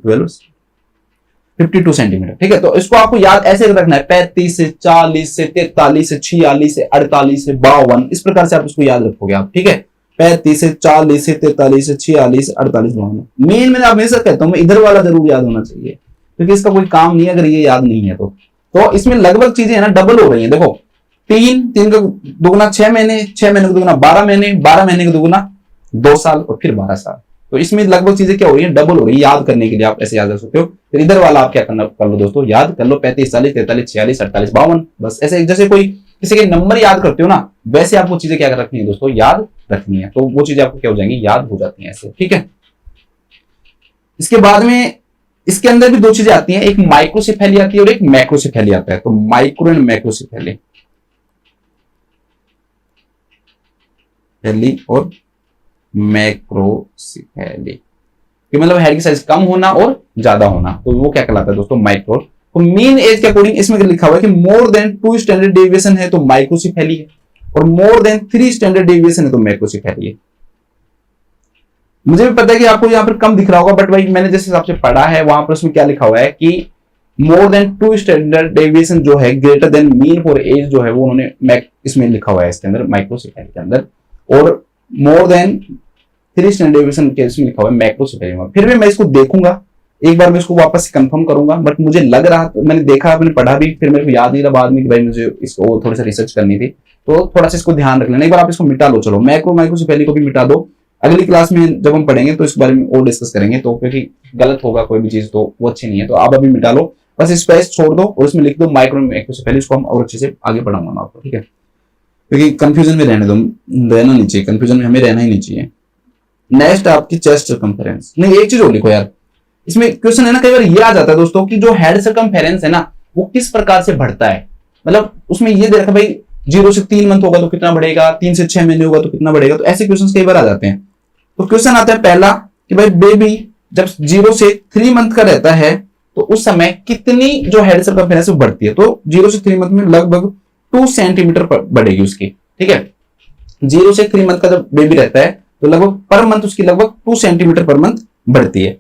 Speaker 1: 52 सेंटीमीटर, ठीक है। तो इसको आपको याद ऐसे रखना है, 35 से 40 से 43 से 46 से 48 से 52, इस प्रकार से आप इसको याद रखोगे आप, ठीक है। 35 से 40 से 43 से 46 48 52, मेन मैंने हमेशा कहता हूं मैं इधर वाला जरूर याद होना चाहिए, क्योंकि इसका कोई काम नहीं है अगर ये याद नहीं है तो इसमें लगभग चीजें है ना डबल हो रही है। देखो 3 का दुगुना 6 महीने, 6 महीने का दुगुना 12 महीने, 12 महीने का दुगुना 2 साल और फिर 12 साल, तो इसमें लगभग चीजें क्या हो रही है, डबल हो रही है। याद करने के लिए आप ऐसे याद रख सकते हो। फिर इधर वाला आप क्या करना कर लो दोस्तों, याद कर लो 35 40 43 46 48 52, बस ऐसे जैसे कोई किसी के नंबर याद करते हो ना, वैसे आपको चीजें क्या रखनी है दोस्तों, याद रखनी है, तो वो चीजें आपको क्या हो जाएंगी, याद हो जाती है ऐसे, ठीक है। इसके बाद में इसके अंदर भी 2 चीजें आती हैं, एक माइक्रोसेफेली आती है और एक मैक्रोसेफेली आता है। तो माइक्रो एंड मैक्रोसेफेली और मैक्रोसेफेली कि मतलब हेड की साइज कम होना और ज्यादा होना, तो वो क्या कहलाता है दोस्तों, माइक्रो। तो मीन एज के अकॉर्डिंग इसमें लिखा हुआ है कि मोर देन 2 स्टैंडर्ड डेविएशन है तो माइक्रोसेफेली है, और मोर देन 3 स्टैंडर्ड डेविएशन है तो मैक्रोसेफेली है। मुझे भी पता है कि आपको यहाँ पर कम दिख रहा होगा, बट भाई मैंने जिस हिसाब से पढ़ा है वहां पर उसमें क्या लिखा हुआ है कि मोर देन 2 स्टैंडर्ड डेविएशन जो है greater than mean for age जो है वो उन्होंने इसमें लिखा हुआ है इसके अंदर माइक्रोसेफेली के अंदर, और मोर देन 3 स्टैंडर्ड डेविएशन के इसमें लिखा हुआ है मैक्रोसेफेली में। फिर भी मैं इसको देखूंगा एक बार, मैं इसको वापस से कंफर्म करूंगा, बट मुझे लग रहा, मैंने देखा मैंने पढ़ा भी, फिर मेरे को याद नहीं रहा बाद में कि भाई मुझे इसको थोड़ा सा रिसर्च करनी थी, तो थोड़ा सा इसको ध्यान रख लेना। एक बार आप इसको मिटा लो, चलो माइक्रोसेफेली को भी मिटा दो, अगली क्लास में जब हम पढ़ेंगे तो इस बारे में और डिस्कस करेंगे, तो क्योंकि गलत होगा कोई भी चीज तो वो अच्छी नहीं है, तो आप अभी मिटा लो, बस स्पेस छोड़ दो और इसमें लिख दो माइक्रो मैक्रोसेफेली, इसको हम और अच्छे से आगे पढ़ाऊंगा मैं आपको, ठीक है, क्योंकि कंफ्यूजन में रहना नहीं चाहिए, कंफ्यूजन में हमें रहना ही नहीं चाहिए। नेक्स्ट आपकी चेस्ट सर्कमफेरेंस, नहीं एक चीज और लिखो यार, इसमें क्वेश्चन है ना कई बार ये आ जाता है दोस्तों कि जो हेड सर्कमफेरेंस है ना वो किस प्रकार से बढ़ता है, मतलब उसमें ये दे रखा भाई 0 से 3 मंथ होगा तो कितना बढ़ेगा, 3 से 6 महीने होगा तो कितना बढ़ेगा। तो ऐसे क्वेश्चन कई बार आ जाते हैं। तो क्वेश्चन आता है पहला कि भाई बेबी जब 0 से 3 मंथ का रहता है तो उस समय कितनी जो हेड सर्कमफेरेंस बढ़ती है। तो 0 से 3 मंथ में लगभग 2 सेंटीमीटर बढ़ेगी उसकी, ठीक है। 0 से 3 मंथ का जब बेबी रहता है तो लगभग पर मंथ उसकी लगभग 2 सेंटीमीटर पर मंथ बढ़ती है।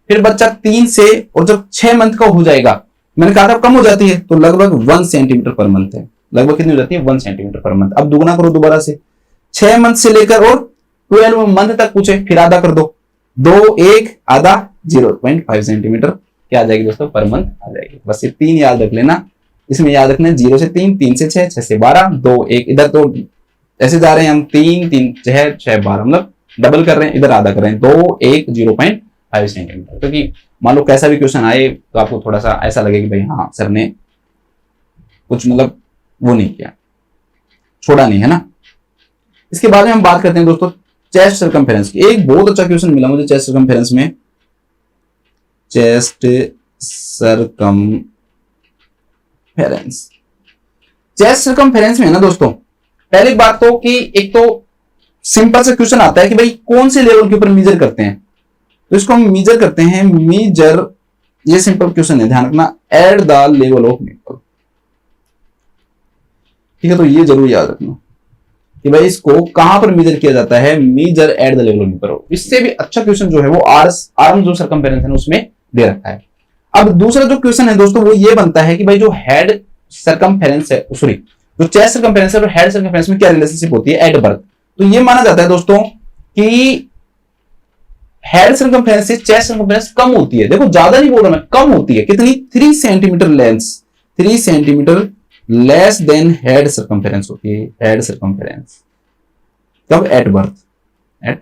Speaker 1: फिर बच्चा 3 से और जब 6 मंथ का हो जाएगा, मैंने कहा था कम हो जाती है, तो लगभग 1 सेंटीमीटर पर मंथ है। लगभग कितनी हो जाती है, 1 सेंटीमीटर पर मंथ। अब दुगना करो दोबारा से, 6 मंथ से लेकर और 12 मंथ तक पूछे, फिर आधा कर दो, 2 1 आधा 0.5 सेंटीमीटर क्या आ जाएगी दोस्तों, पर मंथ आ जाएगी। बस ये 3 याद रख लेना। इसमें याद रखना 0 से 3, 3 से 6, 6 से 12, 2 1, इधर तो ऐसे जा रहे हैं हम 3 3 6 6 12, मतलब डबल कर रहे हैं, इधर आधा कर रहे हैं, 2 1 0.5 सेंटीमीटर। क्योंकि मान लो कैसा भी क्वेश्चन आए तो आपको थोड़ा सा ऐसा लगे कि भाई हाँ सर ने कुछ मतलब वो नहीं किया, छोड़ा नहीं है ना। इसके बाद में हम बात करते हैं दोस्तों चेस्ट सर्कमफेरेंस की। एक बहुत अच्छा क्वेश्चन मिला मुझे चेस्ट सर्कमफेरेंस में, चेस्ट सर्कमफेरेंस। चेस्ट सर्कमफेरेंस में है ना दोस्तों, पहली बात तो कि एक तो सिंपल सा क्वेश्चन आता है कि भाई कौन से लेवल के ऊपर मेजर करते हैं। तो इसको हम मेजर करते हैं, मेजर, ये सिंपल क्वेश्चन है, ध्यान रखना, eight the level of nipple. ठीक है, तो ये जरूर याद रखना कि भाई इसको कहां पर मेजर किया जाता है, measure at the level of nipple. इससे भी अच्छा क्वेश्चन जो है वो आर्म जो सर्कमफेरेंस है उसमें दे रखा है। अब दूसरा जो क्वेश्चन है दोस्तों वो ये बनता है कि भाई जो हेड सर्कमफेरेंस है, सॉरी जो चेस्ट सर्कमफेरेंस है और हेड सर्कमफेरेंस में क्या रिलेशनशिप होती है एट बर्थ। तो ये माना जाता है दोस्तों कि हेड सर्कमफेरेंस से चेस्ट सर्कमफेरेंस कम होती है। देखो ज्यादा नहीं बोल रहा मैं, कम होती है। कितनी, 3 centimetre lens, 3 centimetre less than head circumference होती है, हेड सर्कमफेरेंस कब, एट बर्थ, एट,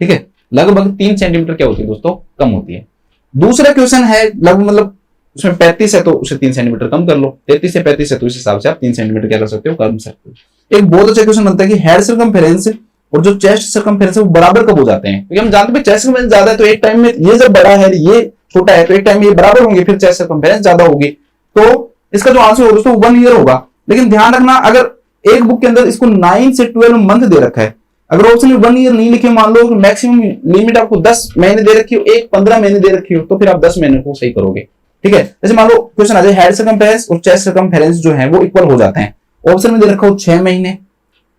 Speaker 1: ठीक है। लगभग 3 सेंटीमीटर क्या होती है दोस्तों, कम होती है। दूसरा क्वेश्चन है लगभग, मतलब उसमें 35 है तो उसे 3 सेंटीमीटर कम कर लो, 33 से 35 है तो इस हिसाब से आप 3 सेंटीमीटर क्या कर सकते हो, कम सकते हो। एक बहुत अच्छा क्वेश्चन बनता है कि हेड सर्कमफेरेंस और जो चेस्ट सर्कमफेरेंस है वो बराबर कब हो जाते हैं। क्योंकि हम जानते हैं चेस्ट सर्कमफेरेंस ज्यादा है तो एक टाइम में ये जब बड़ा है ये छोटा है तो एक टाइम में ये बराबर होंगे, फिर चेस्ट सर्कमफेरेंस ज्यादा होगी। तो इसका जो आंसर होगा दोस्तों 1 ईयर होगा। लेकिन ध्यान रखना अगर एक बुक के अंदर इसको 9 से 12 मंथ दे रखा है, अगर ऑप्शन में 1 ईयर नहीं लिखे, मान लो मैक्सिमम लिमिट आपको 10 महीने दे रखी हो, एक 15 महीने दे रखी हो, तो फिर आप 10 महीने को सही करोगे। ठीक है, जैसे मान लो क्वेश्चन आ जाए हेड सर्कमफेरेंस और चेस्ट सर्कमफेरेंस जो है वो इक्वल हो जाते हैं। ऑप्शन में दे रखा हो 6 महीने,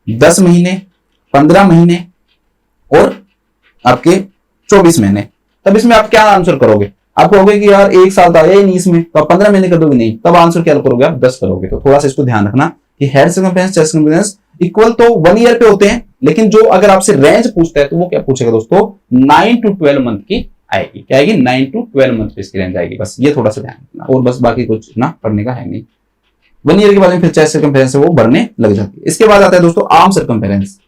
Speaker 1: 10 महीने, 15 महीने और आपके 24 महीने, तब इसमें आप क्या आंसर करोगे। आप कहोगे कि यार 1 साल तो आया ही नहीं इसमें, तो आप 15 महीने कर दोगे, नहीं, तब आंसर क्या करोगे आप 10 करोगे। तो थोड़ा सा इसको ध्यान रखना कि head circumference chest circumference equal तो 1 ईयर पे होते हैं, लेकिन जो अगर आपसे रेंज पूछता है तो वो क्या पूछेगा दोस्तों, 9 to 12 मंथ की आएगी। क्या आएगी, 9 to 12 मंथ इसकी रेंज आएगी। बस ये थोड़ा सा ध्यान रखना, और बस बाकी कुछ ना पढ़ने का है नहीं। 1 ईयर के बाद में फिर चेस्ट सर्कमफेरेंस है वो बढ़ने लग जाती है। इसके बाद आता है दोस्तों arm circumference,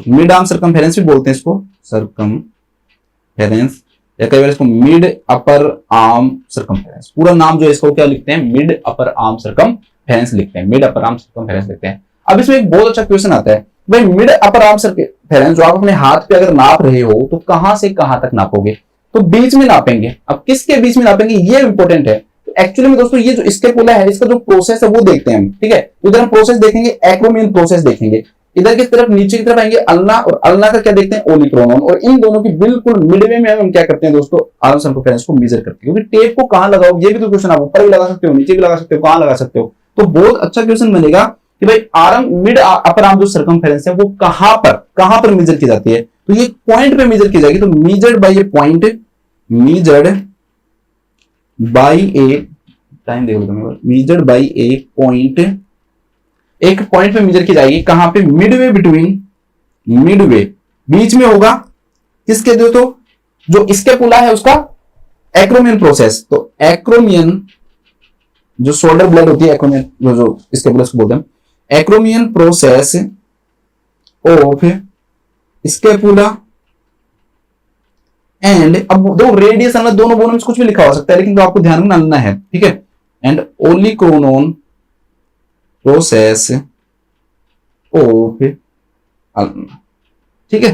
Speaker 1: mid arm circumference भी बोलते हैं इसको, सर्कमफेरेंस, या कई बार इसको मिड अपर आर्म सर्कमफेरेंस। पूरा नाम जो है इसको क्या लिखते हैं, मिड अपर आर्म सर्कमफेरेंस लिखते हैं, मिड अपर आर्म सर्कमफेरेंस लिखते हैं। अब इसमें एक बहुत अच्छा क्वेश्चन आता है, भाई मिड अपर आर्म सर्कमफेरेंस जो आप अपने हाथ पे अगर नाप रहे हो तो कहां से कहां तक नापोगे, तो बीच में नापेंगे। अब किसके बीच में नापेंगे ये इंपॉर्टेंट है। एक्चुअली में दोस्तों ये जो स्केपुला है इसका जो प्रोसेस है वो देखते हैं हम, ठीक है। उधर हम प्रोसेस देखेंगे, एक्रोमियन प्रोसेस देखेंगे। इधर की तरफ नीचे की तरफ आएंगे अल्ना, और अल्ना का क्या देखते हैं, ओलिक्रोनोन। और इन दोनों की बिल्कुल मिडवे में हम क्या करते हैं दोस्तों, आर्म सर्कमफेरेंस को मेजर करते हैं। क्योंकि टेप को कहां लगाओ ये भी तो क्वेश्चन, आप ऊपर भी लगा सकते हो, नीचे भी लगा सकते हो, कहां लगा सकते हो। तो बहुत अच्छा क्वेश्चन बनेगा कि भाई आर्म मिड अपर आर्म जो सर्कमफेरेंस है वो कहां पर मेजर की जाती है। तो ये पॉइंट पे मेजर की जाएगी। तो measured by A point, measured by A, time देख लो, मेजर्ड बाय ए पॉइंट, एक पॉइंट पे मेजर की जाएगी। कहां पे, मिडवे बिटवीन, मिडवे बीच में होगा किसके, दोस्तों जो स्केपुला है उसका एक्रोमियन प्रोसेस। तो एक्रोमियन जो शोल्डर ब्लेड होती है, एक्रोमियन जो स्केपुला को बोलते हैं, acromion process of scapula and, अब दो रेडियस अलना, दोनों बोनों में कुछ भी लिखा हो सकता है, लेकिन तो आपको ध्यान में डालना है, ठीक है। एंड ओलिक्रोनोन प्रोसेस ऑफ अल्ना, ठीक है।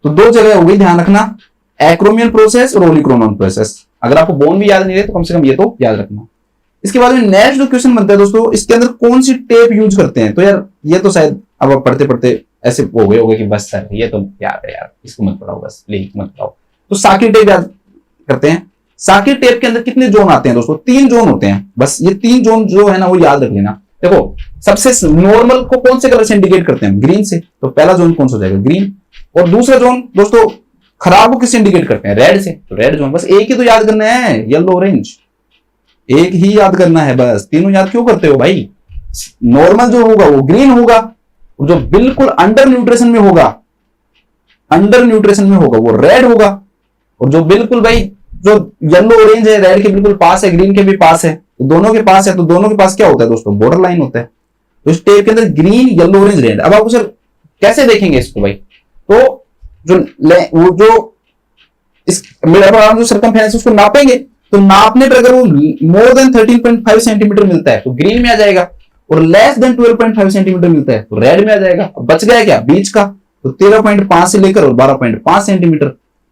Speaker 1: तो दो जगह हो गई, ध्यान रखना, एक्रोमियन प्रोसेस और ओलिक्रोनोन प्रोसेस। अगर आपको बोन भी याद नहीं रहे तो कम से कम ये तो याद रखना। इसके बाद में नेक्स्ट जो क्वेश्चन बनता है दोस्तों, इसके अंदर कौन सी टेप यूज करते हैं। तो यार ये तो शायद अब आप पढ़ते पढ़ते ऐसे हो गए होगे कि बस सर ये तो याद है यार, इसको मत पढ़ाओ, बस प्लीज मत पढ़ाओ। तो साकी टेप याद करते हैं। साकी टेप के अंदर कितने जोन आते हैं दोस्तों, 3 जोन होते हैं। बस ये 3 जोन जो है ना वो याद रख लेना। देखो सबसे नॉर्मल को कौन से कलर से इंडिकेट करते हैं, ग्रीन से। तो पहला जोन कौन सा हो जाएगा, ग्रीन। और दूसरा जोन दोस्तों खराब को किससे इंडिकेट करते हैं, रेड से। तो रेड जोन, बस एक ही तो याद करना है, येलो ऑरेंज, एक ही याद करना है बस। तीनों याद क्यों करते हो भाई। नॉर्मल जो होगा वो ग्रीन होगा, जो बिल्कुल अंडर न्यूट्रिशन में होगा, अंडर न्यूट्रिशन में होगा वो रेड होगा, और जो बिल्कुल भाई जो येलो ऑरेंज है, रेड के बिल्कुल पास है, ग्रीन के भी पास है, तो दोनों के पास है, तो दोनों के पास क्या होता है दोस्तों, बॉर्डर लाइन होता है। तो इस टेप के अंदर ग्रीन, येलो, ऑरेंज, रेड। अब आप सर कैसे देखेंगे इसको भाई, तो जो इस जो सर्कमफेरेंस उसको नापेंगे, तो नापने पर अगर वो मोर देन 13.5 सेंटीमीटर मिलता है तो ग्रीन में आ जाएगा, और लेस देन 12.5 सेंटीमीटर मिलता है तो रेड में आ जाएगा। अब बच गया क्या बीच का, तो 13.5 से लेकर और 12.5 सेंटीमीटर।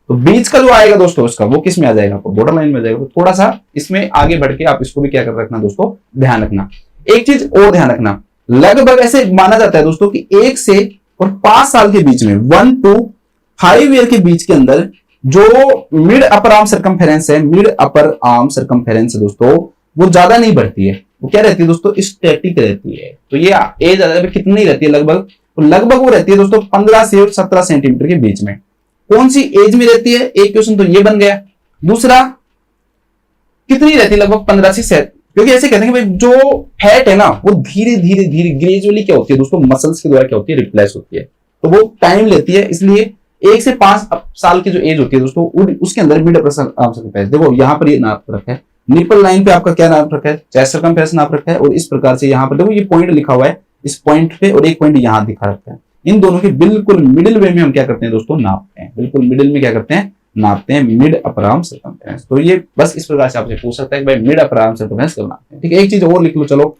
Speaker 1: तो बीच का जो आएगा दोस्तों इसका वो किस में आ जाएगा, आपको बॉर्डर लाइन में आ जाएगा। तो थोड़ा सा इसमें आगे बढ़ के आप इसको भी क्या कर रखना दोस्तों, ध्यान रखना। एक चीज और ध्यान रखना, लगभग ऐसे माना जाता है दोस्तों कि 1 से और 5 साल के बीच में, 1 to 5 ईयर के बीच के अंदर जो मिड अपर आर्म सर्कमफेरेंस है, मिड अपर आर्म सर्कमफेरेंस है दोस्तों, वो ज्यादा नहीं बढ़ती है। वो क्या रहती है दोस्तों, स्टैटिक रहती है। तो ये एज कितनी रहती है लगभग, तो लगभग वो रहती है दोस्तों 15 से 17 सेंटीमीटर के बीच में। कौन सी एज में रहती है, एक क्वेश्चन तो ये बन गया। दूसरा कितनी रहती है, लगभग 15 से, क्योंकि ऐसे कहते हैं कि भाई जो फैट है ना वो धीरे धीरे धीरे ग्रेजुअली क्या होती है दोस्तों, मसल्स के द्वारा क्या होती है, रिप्लेस होती है। तो वो टाइम लेती है, इसलिए 1 से 5 साल की जो एज होती है दोस्तों, उसके अंदर मिड अपर आर्म सर्कमफेरेंस, देखो यहाँ पर ये नाप रखा है, निपल लाइन पे आपका क्या नाप रखा है, चेस्ट सर्कमफेरेंस नाप रखा है, और इस प्रकार से यहाँ पर देखो ये पॉइंट लिखा हुआ है इस पॉइंट पे, और एक पॉइंट यहाँ दिखा रखा है। इन दोनों के बिल्कुल मिडिल वे में हम क्या करते हैं दोस्तों, नापते हैं। बिल्कुल मिडिल में क्या करते हैं, नापते हैं मिड अपर आर्म सर्कमफेरेंस। तो ये बस इस प्रकार से आपसे पूछ सकता है कि भाई मिड अपर आर्म सर्कमफेरेंस कब नापते हैं। ठीक है, एक चीज और लिख लो, चलो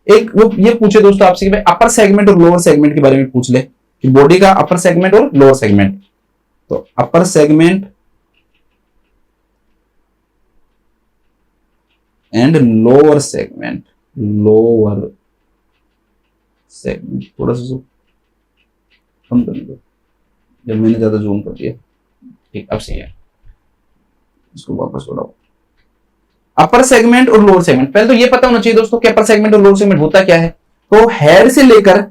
Speaker 1: एक वो ये पूछे दोस्तों आपसे कि भाई अपर सेगमेंट और लोअर सेगमेंट के बारे में पूछ ले, कि बॉडी का अपर सेगमेंट और लोअर सेगमेंट। तो upper segment and lower segment, lower segment थोड़ा सा कम कर दो, जब मैंने ज्यादा जूम कर दिया। ठीक, अब सही है, इसको वापस बढ़ाओ। अपर सेगमेंट और लोअर सेगमेंट, पहले तो ये पता होना चाहिए दोस्तों कि अपर सेगमेंट और लोअर सेगमेंट होता क्या है। तो हेड से लेकर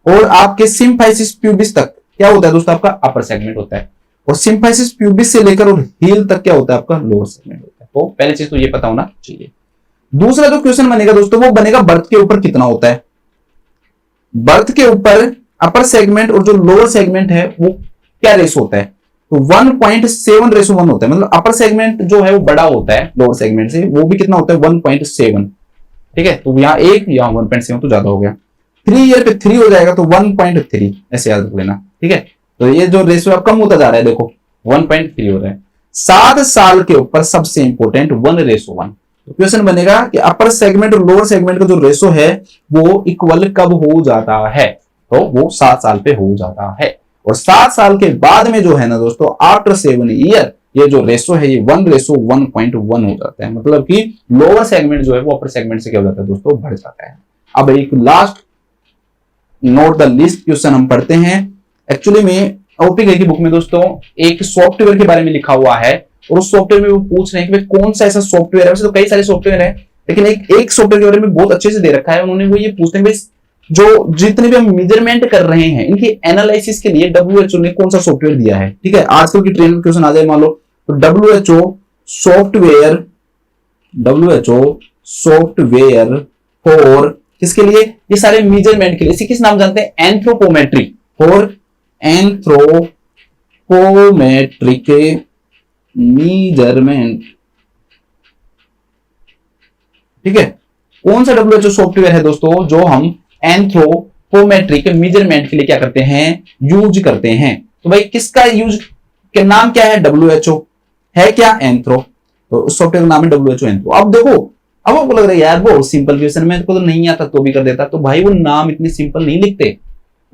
Speaker 1: और आपके सिम्फाइसिस प्यूबिस तक क्या होता है दोस्तों, आपका अपर सेगमेंट होता है, और सिम्फाइसिस प्यूबिस से लेकर और हील तक क्या होता है, आपका लोअर सेगमेंट होता है। तो पहली चीज तो ये पता होना चाहिए। दूसरा जो क्वेश्चन बनेगा दोस्तों वो बनेगा बर्थ के ऊपर कितना होता है। बर्थ के ऊपर अपर सेगमेंट और जो लोअर सेगमेंट है वो क्या रेशो होता है, तो 1.7:1 होता है। मतलब अपर सेगमेंट जो है वो बड़ा होता है लोअर सेगमेंट से, वो भी कितना होता है 1.7। ठीक है, तो यहाँ 1 यहाँ 1.7 तो ज्यादा हो गया। 3 ईयर पे 3 हो जाएगा तो 1.3 ऐसे याद रख लेना। ठीक है, तो ये जो रेशो अब कम होता जा रहा है, देखो 1.3 हो रहा है। 7 साल के ऊपर सबसे इंपॉर्टेंट 1:1। तो क्वेश्चन बनेगा कि अपर सेगमेंट और लोअर सेगमेंट का जो रेशो है वो इक्वल कब हो जाता है, तो वो 7 साल पे हो जाता है। और 7 साल के बाद में जो है ना दोस्तों, आफ्टर 7 ईयर ये जो रेशो है ये 1:1.1 हो जाता है। मतलब कि लोअर सेगमेंट जो है वो अपर सेगमेंट से क्या हो जाता है दोस्तों, बढ़ जाता है। अब एक last note the list question हम पढ़ते हैं। एक्चुअली में ओपीके की बुक में दोस्तों एक सॉफ्टवेयर के बारे में लिखा हुआ है, और उस सॉफ्टवेयर में वो पूछ रहे हैं कि भाई कौन सा ऐसा सॉफ्टवेयर है। वैसे तो कई सारे सॉफ्टवेयर है, लेकिन एक सॉफ्टवेयर के बारे में बहुत अच्छे से दे रखा है उन्होंने। वो ये पूछते हैं भाई जो जितने भी हम मेजरमेंट कर रहे हैं इनकी एनालिसिस के लिए WHO ने कौन सा सॉफ्टवेयर दिया है। ठीक है, आजकल की ट्रेन में क्वेश्चन आ जाए मान लो, तो WHO सॉफ्टवेयर फॉर किसके लिए, ये सारे मेजरमेंट के लिए। इसे किस नाम जानते हैं, एंथ्रोपोमेट्री, फॉर एंथ्रोपोमेट्रिक मेजरमेंट। ठीक है, कौन सा WHO सॉफ्टवेयर है दोस्तों जो हम एंथ्रोपोमेट्रिक मेजरमेंट के लिए क्या करते हैं, यूज करते हैं। तो भाई किसका यूज के नाम क्या है, WHO है क्या, एंथ्रो। तो उस सॉफ्टवेयर का नाम है WHO एंथ्रो। अब देखो, अब आपको लग रहा है यार बहुत सिंपल क्वेश्चन, मेरे को तो नहीं आता तो भी कर देता। तो भाई वो नाम इतने सिंपल नहीं लिखते,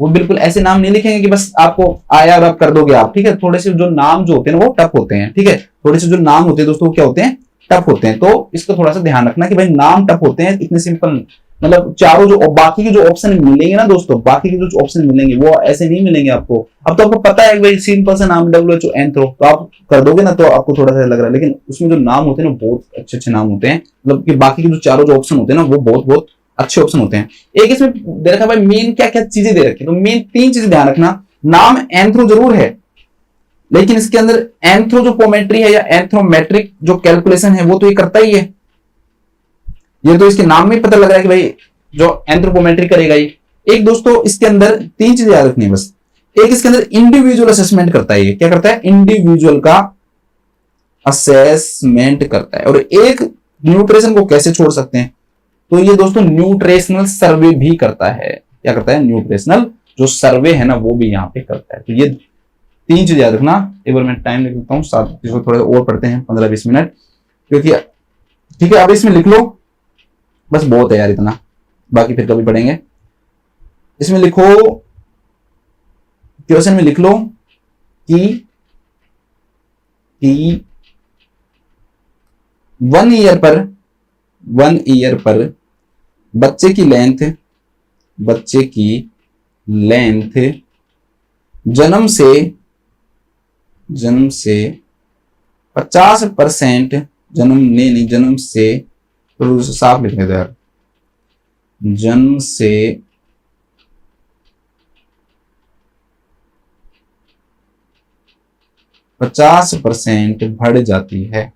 Speaker 1: वो बिल्कुल ऐसे नाम नहीं लिखेंगे कि बस आपको आया और आप कर दोगे आप। ठीक है, थोड़े से जो नाम जो होते हैं वो टफ होते हैं। ठीक है, थोड़े से जो नाम होते हैं दोस्तों क्या होते हैं, टफ होते हैं, तो इसका थोड़ा सा ध्यान रखना कि भाई नाम टफ होते हैं, इतने सिंपल मतलब चारों जो बाकी के जो ऑप्शन मिलेंगे ना दोस्तों, बाकी के जो ऑप्शन मिलेंगे वो ऐसे नहीं मिलेंगे आपको। अब तो आपको पता है भाई सिंपल सा नाम WHO एंथ्रो, तो आप कर दोगे ना, तो आपको थोड़ा सा लग रहा है, लेकिन उसमें जो नाम होते हैं ना बहुत अच्छे अच्छे नाम होते हैं, मतलब कि बाकी के जो चारों जो ऑप्शन होते हैं ना वो बहुत बहुत अच्छे ऑप्शन होते हैं। एक इसमें दे रखा भाई मेन क्या क्या चीजें दे रखी है, तो मेन 3 चीजें ध्यान रखना। नाम एंथ्रो जरूर है, लेकिन इसके अंदर एंथ्रोपोमेट्री है या एंथ्रोमेट्रिक जो कैलकुलेशन है वो तो ये करता ही है। ये तो इसके नाम में पता लग रहा है कि भाई जो एंथ्रोपोमेट्री करेगा ये। एक दोस्तों इसके अंदर 3 चीजें याद रखनी है बस। एक इसके अंदर इंडिविजुअल असेसमेंट करता है, ये क्या करता है, इंडिविजुअल का असेसमेंट करता है। और एक न्यूट्रिशन को कैसे छोड़ सकते हैं, तो ये दोस्तों न्यूट्रिशनल सर्वे भी करता है। क्या करता है, न्यूट्रिशनल जो सर्वे है ना वो भी यहाँ पे करता है। तो ये 3 चीज याद रखना। एक बार मैं टाइम लिख लेता हूँ, 7 इसको थोड़ा और पढ़ते हैं 15-20 मिनट, क्योंकि ठीक है अब इसमें लिख लो, बस बहुत है यार इतना, बाकी फिर कभी पढ़ेंगे। इसमें लिखो, क्वेश्चन में लिख लो कि 1 ईयर पर बच्चे की लेंथ जन्म से 50% जन्म से तो साफ लिखने दो यार, जन्म से 50% बढ़ जाती है।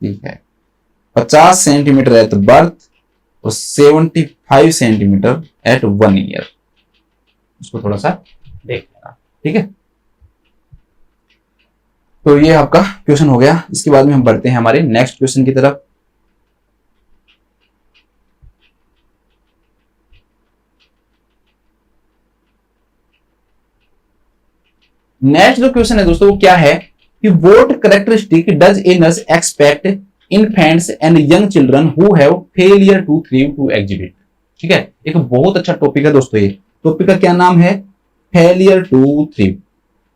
Speaker 1: ठीक है, 50 सेंटीमीटर एट बर्थ और 75 सेंटीमीटर एट 1 ईयर। इसको थोड़ा सा देख लेना, ठीक है। तो ये आपका क्वेश्चन हो गया। इसके बाद में हम बढ़ते हैं हमारे नेक्स्ट क्वेश्चन की तरफ। नेक्स्ट जो क्वेश्चन है दोस्तों वो क्या है कि what characteristic does a nurse expect infants and young children who have failure to thrive to exhibit. ठीक है, एक बहुत अच्छा टॉपिक है दोस्तों। ये टॉपिक का क्या नाम है, फेलियर टू थ्रिव।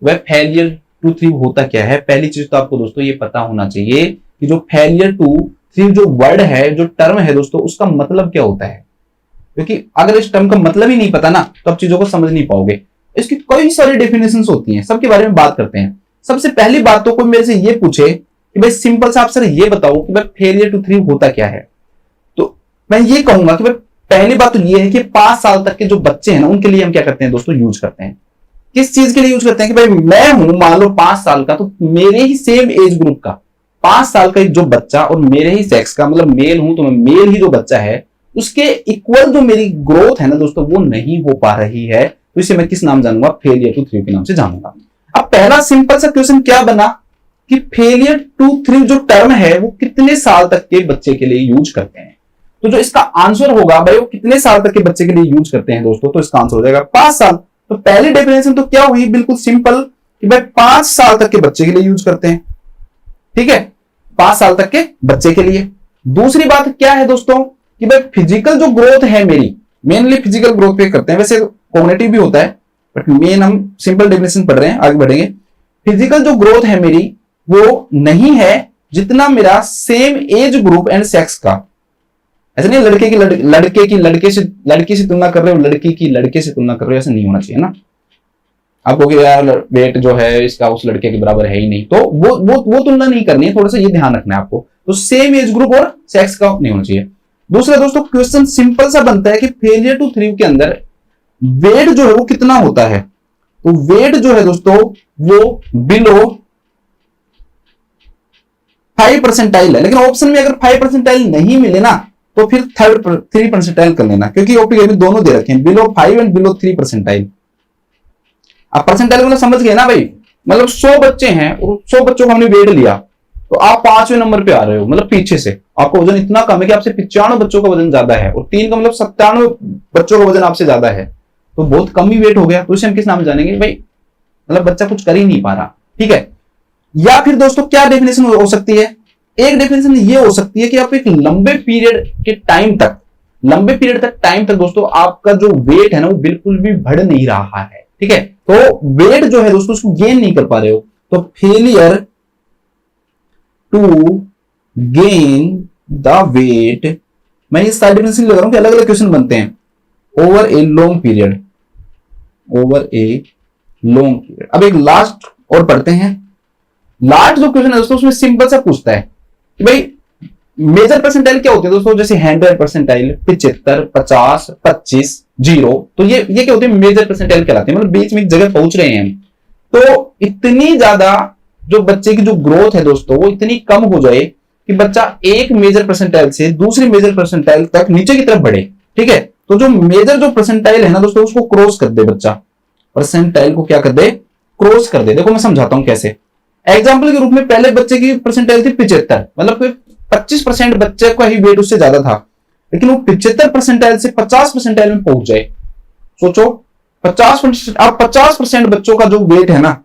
Speaker 1: वह फेलियर टू थ्रिव होता क्या है, पहली चीज तो आपको दोस्तों ये पता होना चाहिए कि जो फेलियर टू थ्रिव जो वर्ड है, जो टर्म है दोस्तों, उसका मतलब क्या होता है। क्योंकि अगर इस टर्म का मतलब ही नहीं पता ना तो आप चीजों को समझ नहीं पाओगे। इसकी कई सारी डेफिनेशंस होती हैं, सबके बारे में बात करते हैं। सबसे पहली बात तो कोई मेरे से ये पूछे कि भाई सिंपल सा आप सर ये बताओ कि भाई फेलियर टू थ्रिव होता क्या है, तो मैं ये कहूंगा कि भाई पहली बात तो ये है कि 5 साल तक के जो बच्चे हैं ना उनके लिए हम क्या करते हैं दोस्तों, यूज करते हैं। किस चीज के लिए यूज करते हैं कि भाई मैं हूं मान लो 5 साल का, तो मेरे ही सेम एज ग्रुप का 5 साल का जो बच्चा और मेरे ही सेक्स का, मतलब मेल हूं तो मैं मेल ही जो बच्चा है उसके इक्वल जो मेरी ग्रोथ है ना दोस्तों वो नहीं हो पा रही है, तो इसे मैं किस नाम जानूंगा, फेलियर टू थ्रिव के नाम से जानूंगा। अब पहला सिंपल सा क्वेश्चन क्या बना कि फेलियर टू थ्रिव जो टर्म है वो कितने साल तक के बच्चे के लिए यूज करते हैं। तो जो इसका आंसर होगा भाई वो कितने साल तक के बच्चे के लिए यूज करते हैं दोस्तों, तो इसका आंसर हो जाएगा 5 साल। तो पहली डेफिनेशन तो क्या हुई, बिल्कुल सिंपल कि भाई 5 साल तक के बच्चे के लिए यूज करते हैं। ठीक है, 5 साल तक के बच्चे के लिए। दूसरी बात क्या है दोस्तों कि भाई फिजिकल जो ग्रोथ है मेरी, मेनली फिजिकल ग्रोथ पे करते हैं, वैसे कॉग्निटिव भी होता है बट मेन हम सिंपल डेफिनेशन पढ़ रहे हैं, आगे बढ़ेंगे। फिजिकल जो ग्रोथ है मेरी वो नहीं है जितना मेरा same age group and sex का। ऐसा नहीं लड़के की लड़की से तुलना कर रहे हो, लड़की की लड़के से तुलना कर रहे हो, ऐसा नहीं होना चाहिए ना। आप कहोगे यार वेट जो है इसका उस लड़के के बराबर है ही नहीं, तो वो तुलना नहीं करनी है, थोड़ा सा ये ध्यान रखना है आपको। तो सेम एज ग्रुप और सेक्स का नहीं होना चाहिए। दूसरा दोस्तों क्वेश्चन सिंपल सा बनता है कि फेलियर टू थ्रिव के अंदर वेट जो है वो कितना होता है, तो वेट जो है दोस्तों वो बिलो 5 परसेंटाइल है। लेकिन ऑप्शन में अगर 5 परसेंटाइल नहीं मिले ना तो फिर 3 परसेंटाइल कर लेना, क्योंकि ओपीके में दोनों दे रखे हैं, बिलो 5 एंड बिलो 3 परसेंटाइल। आप परसेंटाइल मतलब समझ गए ना भाई, मतलब 100 बच्चे हैं और 100 बच्चों को हमने वेट लिया तो आप 5वें नंबर पे आ रहे हो, मतलब पीछे से आपका वजन इतना कम है कि आपसे 95 बच्चों का वजन ज्यादा है, और 3 का मतलब 97 बच्चों का वजन आपसे ज्यादा है, तो बहुत कम ही वेट हो गया। तो इसे हम किस नाम जानेंगे भाई, मतलब बच्चा कुछ कर ही नहीं पा रहा। ठीक है, या फिर दोस्तों क्या डेफिनेशन हो सकती है, एक डेफिनेशन ये हो सकती है कि आप एक लंबे पीरियड तक दोस्तों आपका जो वेट है ना वो बिल्कुल भी बढ़ नहीं रहा है। ठीक है, तो वेट जो है दोस्तों उसको गेन नहीं कर पा रहे हो, तो failure to gain the weight, मैं ये साइड डिफरेंस लगा रहा हूं कि अलग अलग क्वेश्चन बनते हैं, over a long period, over a long period. अब एक लास्ट और पढ़ते हैं। लास्ट जो क्वेश्चन है दोस्तों उसमें सिंपल सा पूछता है कि भाई मेजर परसेंटाइल क्या होते हैं दोस्तों, जैसे 100 परसेंटाइल, 75, 50, 25, 0, तो ये क्या होते हैं, मेजर परसेंटाइल कहलाते हैं, मतलब बीच में एक जगह पहुंच रहे हैं हम। तो इतनी ज्यादा जो बच्चे की जो ग्रोथ है दोस्तों वो इतनी कम हो जाए कि बच्चा एक मेजर परसेंटाइल से दूसरी मेजर परसेंटाइल तक नीचे की तरफ बढ़े, ठीक है। तो जो मेजर जो परसेंटाइल है ना दोस्तों उसको क्रॉस कर दे बच्चा, परसेंटाइल को क्या कर दे, क्रॉस कर दे। देखो मैं समझाता हूं कैसे। एग्जाम्पल के रूप में पहले बच्चे की परसेंटाइल थी 75, मतलब 25% बच्चे का ही वेट उससे ज्यादा था, लेकिन वो 75 परसेंटाइल से 50 परसेंटाइल में पहुंच जाए। सोचो 50%, अब 50% बच्चों का जो वेट है ना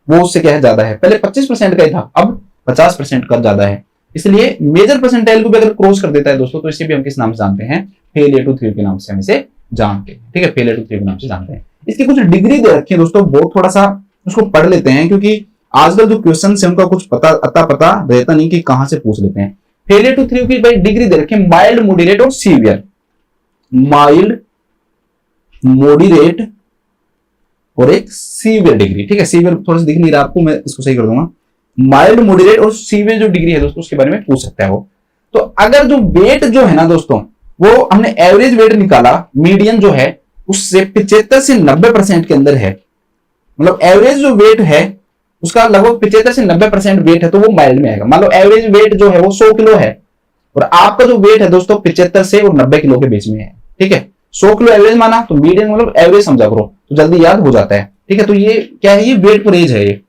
Speaker 1: वो उससे क्या है, ज्यादा है। पहले 25% का ही था, अब 50% का ज्यादा है। इसलिए मेजर परसेंटाइल को भी अगर क्रॉस कर देता है दोस्तों तो इसे भी हम किस नाम से जानते हैं, फेलियर टू थ्रिव के नाम से हम इसे जानते हैं, ठीक है, फेलियर टू थ्रिव के नाम से जानते हैं। इसकी कुछ डिग्री दे रखी है दोस्तों, बहुत थोड़ा सा उसको पढ़ लेते हैं, क्योंकि आजकल जो क्वेश्चन है उनका कुछ पता रहता नहीं कि कहां से पूछ लेते हैं। फेलियर टू थ्रिव की भाई डिग्री दे रखी है, माइल्ड, मॉडरेट और सीवियर। माइल्ड, मॉडरेट और एक सीवियर डिग्री, ठीक है। सीवियर थोड़ा सा दिख नहीं रहा आपको, मैं इसको सही कर दूंगा। माइल्ड, मॉडरेट और सीवियर जो डिग्री है दोस्तों उसके बारे में पूछ सकता है वो। तो अगर जो वेट जो है ना दोस्तों वो हमने एवरेज वेट निकाला, मीडियन जो है उससे 75 से 90% के अंदर है, मतलब एवरेज जो वेट है उसका लगभग 75 से 90% वेट है, तो वो माइल्ड में आएगा। मान लो एवरेज वेट जो है वो 100 किलो है और आपका जो वेट है दोस्तों 75 से और 90 किलो के बीच में है, ठीक है। 100 किलो एवरेज माना तो मीडियन मतलब एवरेज समझा करो, तो जल्दी याद हो जाता है, ठीक है। तो ये क्या है, ये वेट फॉर एज है, ये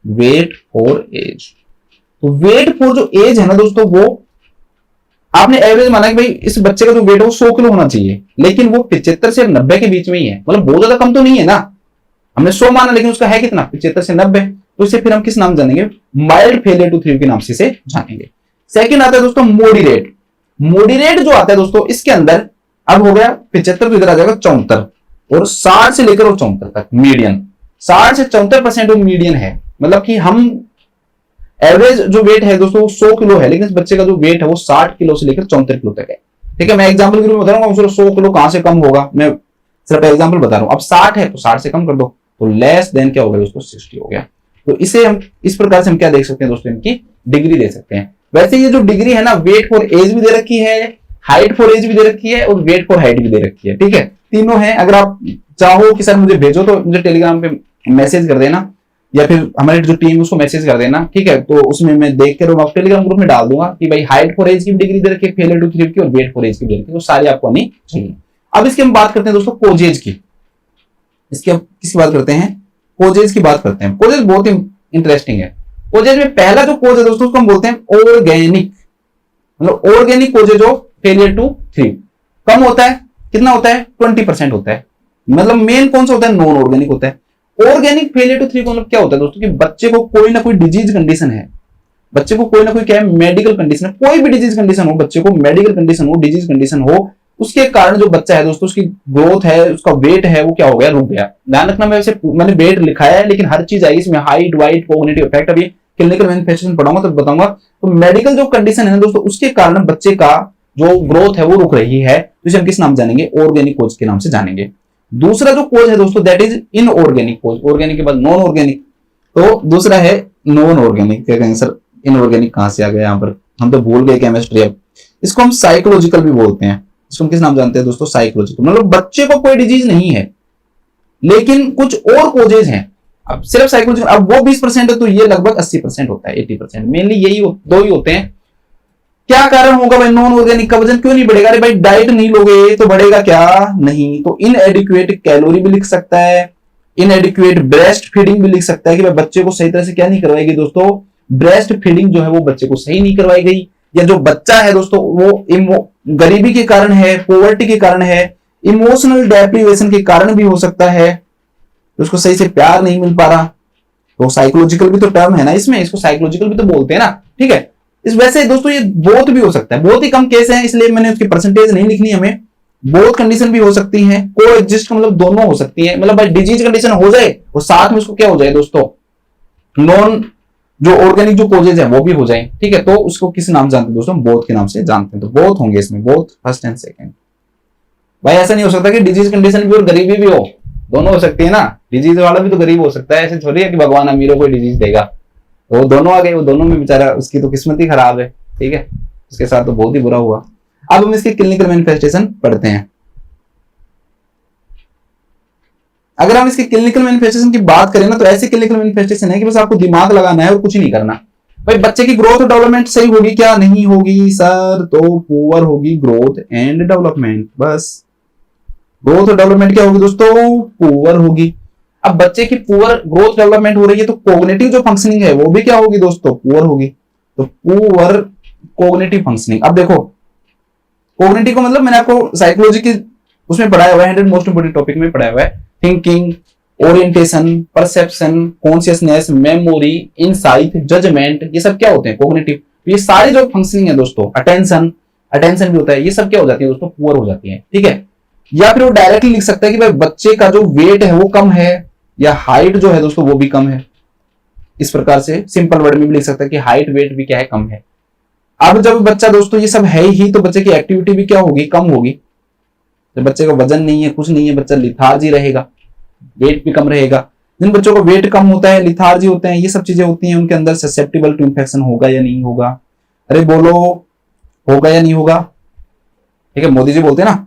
Speaker 1: वेट फॉर एज। तो वेट फॉर जो एज है ना दोस्तों वो आपने एवरेज माना कि भाई इस बच्चे का जो वेट है वो 100 किलो होना चाहिए, लेकिन वो 75 से 90 के बीच में ही है, मतलब बहुत ज्यादा कम तो नहीं है ना। हमने 100 माना लेकिन उसका है कितना, 75 से 90, तो इसे फिर हम किस नाम जानेंगे, माइल्ड फेलियर टू थ्रिव के नाम से इसे जानेंगे। सेकंड आता है दोस्तों मॉडरेट। मॉडरेट जो आता है दोस्तों इसके अंदर अब हो गया 75 तो इधर आ जाएगा 74, और 60 से लेकर और 74 तक मीडियन, 60 से 74% वो मीडियन है, मतलब कि हम एवरेज जो वेट है दोस्तों वो 100 किलो है, लेकिन इस बच्चे का जो वेट है वो 60 किलो से लेकर 74 किलो तक है, ठीक है। मैं एग्जांपल के रूप में बता रहा हूँ, 100 किलो कहां से कम होगा, मैं सिर्फ एग्जांपल बता रहा हूं। अब 60 है तो 60 से कम कर दो, तो लेस देन क्या हो गया दोस्तों, 60 हो गया। तो इसे हम इस प्रकार से हम क्या देख सकते हैं दोस्तों, इनकी डिग्री दे सकते हैं। वैसे ये जो डिग्री है ना, वेट फॉर एज भी दे रखी है, हाइट फॉर एज भी दे रखी है और वेट फॉर हाइट भी दे रखी है, ठीक है। तीनों है। अगर आप चाहो कि सर मुझे भेजो तो मुझे टेलीग्राम पे मैसेज कर देना, या फिर हमारी जो टीम उसको मैसेज कर देना, ठीक है। तो उसमें मैं देख कर आप टेलीग्राम ग्रुप में डाल दूंगा कि भाई हाइट फॉर एज की डिग्री दे रखी है, फेलियर टू थ्रिव की, और वेट फॉर एज की दे रखी है, तो सारी आपको आनी चाहिए। अब इसकी हम बात करते हैं दोस्तों कोजेज की। इसकी अब किसकी बात करते हैं, कोजेज की बात करते हैं। कोजेज बहुत ही इंटरेस्टिंग है। कोजेज में पहला जो कोज है दोस्तों उसको हम बोलते हैं ऑर्गेनिक, मतलब organic causes of failure to thrive. कम होता है, कितना होता है, 20% होता है। मतलब मेन कौन सा होता है, नॉन ऑर्गेनिक होता है। ऑर्गेनिक फेलियर टू थ्रिव मतलब क्या होता है दोस्तों कि बच्चे को कोई ना कोई डिजीज कंडीशन है, बच्चे को कोई ना कोई क्या है, मेडिकल कंडीशन है, कोई भी डिजीज कंडीशन हो, बच्चे को मेडिकल कंडीशन हो, डिजीज कंडीशन हो, उसके कारण जो बच्चा है दोस्तों उसकी ग्रोथ है, उसका वेट है वो क्या हो गया, रुक गया। ध्यान रखना, मैंने वेट लिखाया है लेकिन हर चीज आएगी इसमें, हाइट, वाइट, कोग्निटिव इफेक्ट, अभी क्लिनिकल मैनिफेस्टेशन पढ़ाऊंगा तो बताऊंगा। तो मेडिकल जो कंडीशन है ना दोस्तों उसके कारण बच्चे का जो ग्रोथ है वो रुक रही है, तो इसे हम किस नाम जानेंगे, ऑर्गेनिक कोज के नाम से जानेंगे। दूसरा जो कोज है दोस्तों that is inorganic cause. Organic के बाद नॉन ऑर्गेनिक, तो दूसरा है नॉन ऑर्गेनिक। क्या कहेंगे सर, इनऑर्गेनिक कहां से आ गया यहाँ पर, हम तो भूल गए केमिस्ट्री। अब इसको हम साइकोलॉजिकल भी बोलते हैं। इसको हम किस नाम जानते हैं दोस्तों, साइकोलॉजिकल। मतलब बच्चे को कोई डिजीज नहीं है लेकिन कुछ और कोजेज हैं। अब सिर्फ साइकोलॉजिकल, अब वो 20% है तो ये लगभग 80% होता है, 80%। मेनली यही दो ही होते हैं। क्या कारण होगा भाई नॉन ऑर्गेनिक का वजन क्यों नहीं बढ़ेगा, अरे भाई डाइट नहीं लोगे तो बढ़ेगा क्या, नहीं। तो इनएडिक्वेट कैलोरी भी लिख सकता है, इनएडिक्वेट ब्रेस्ट फीडिंग भी लिख सकता है कि भाई बच्चे को सही तरह से क्या नहीं करवाएगी दोस्तों, ब्रेस्ट फीडिंग जो है वो बच्चे को सही नहीं करवाई गई, या जो बच्चा है दोस्तों वो गरीबी के कारण है, पॉवर्टी के कारण है, इमोशनल डेप्रिवेशन के कारण भी हो सकता है, तो उसको सही से प्यार नहीं मिल पा रहा। तो साइकोलॉजिकल भी तो टर्म है ना इसमें, इसको साइकोलॉजिकल भी तो बोलते हैं ना, ठीक है। इस वैसे दोस्तों ये बोथ भी हो सकता है, बहुत ही कम केस है इसलिए मैंने उसकी परसेंटेज नहीं लिखनी, हमें बोथ कंडीशन भी हो सकती है, को एग्जिस्ट मतलब दोनों हो सकती है। मतलब भाई डिजीज कंडीशन हो जाए और साथ में उसको क्या हो जाए दोस्तों, नॉन जो ऑर्गेनिक जो कोजेज है वो भी हो जाए, ठीक है। तो उसको किस नाम जानते हैं दोस्तों, बोथ के नाम से जानते हैं। तो बोथ होंगे इसमें, बोथ फर्स्ट एंड सेकंड। भाई ऐसा नहीं हो सकता कि डिजीज कंडीशन भी और गरीबी भी हो, दोनों हो सकती है ना। डिजीज वाला भी तो गरीब हो सकता है, ऐसे थोड़ी है कि भगवान अमीरों को डिजीज देगा। तो वो दोनों आ गए, वो दोनों में बेचारा उसकी तो किस्मत ही खराब है, ठीक है, उसके साथ तो बहुत ही बुरा हुआ। अब हम इसके क्लिनिकल मैनिफेस्टेशन पढ़ते हैं। अगर हम इसके क्लिनिकल मैनिफेस्टेशन की बात करें ना, तो ऐसे क्लिनिकल मैनिफेस्टेशन है कि बस आपको दिमाग लगाना है और कुछ नहीं करना। भाई बच्चे की ग्रोथ और डेवलपमेंट सही होगी क्या, नहीं होगी सर, तो पुअर होगी ग्रोथ एंड डेवलपमेंट। बस ग्रोथ और डेवलपमेंट क्या होगी दोस्तों, पुअर होगी। अब बच्चे की पुअर ग्रोथ डेवलपमेंट हो रही है तो कोग्निटिव जो फंक्शनिंग है वो भी क्या होगी दोस्तों, पुअर होगी। तो पुअर कोग्निटिव फंक्शनिंग। अब देखो कोग्निटिव का मतलब मैंने आपको साइकोलॉजी की उसमें पढ़ाया हुआ है, 100 मोस्ट इंपोर्टेंट टॉपिक में पढ़ाया हुआ है। Thinking, orientation, perception, consciousness, memory, insight, judgement, ये सब क्या होते हैं, कोग्निटिव। ये सारे जो फंक्शनिंग है दोस्तों, अटेंशन, अटेंशन भी होता है, ये सब क्या हो जाती है दोस्तों, पुअर हो जाती है, ठीक है। या फिर वो डायरेक्टली लिख सकता है कि भाई बच्चे का जो वेट है वो कम है, या हाइट जो है दोस्तों वो भी कम है। इस प्रकार से सिंपल वर्ड में भी लिख सकता है कि हाइट वेट भी क्या है, कम है। अब जब बच्चा दोस्तों ये सब है ही, तो बच्चे की एक्टिविटी भी क्या होगी, कम होगी। जब बच्चे का वजन नहीं है, कुछ नहीं है, बच्चा लिथार्जी रहेगा, वेट भी कम रहेगा। जिन बच्चों का वेट कम होता है, लिथार्जी होते हैं, ये सब चीजें होती हैं, उनके अंदर ससेप्टेबल टू इन्फेक्शन होगा या नहीं होगा। अरे बोलो, होगा या नहीं होगा, ठीक है। मोदी जी बोलते हैं ना,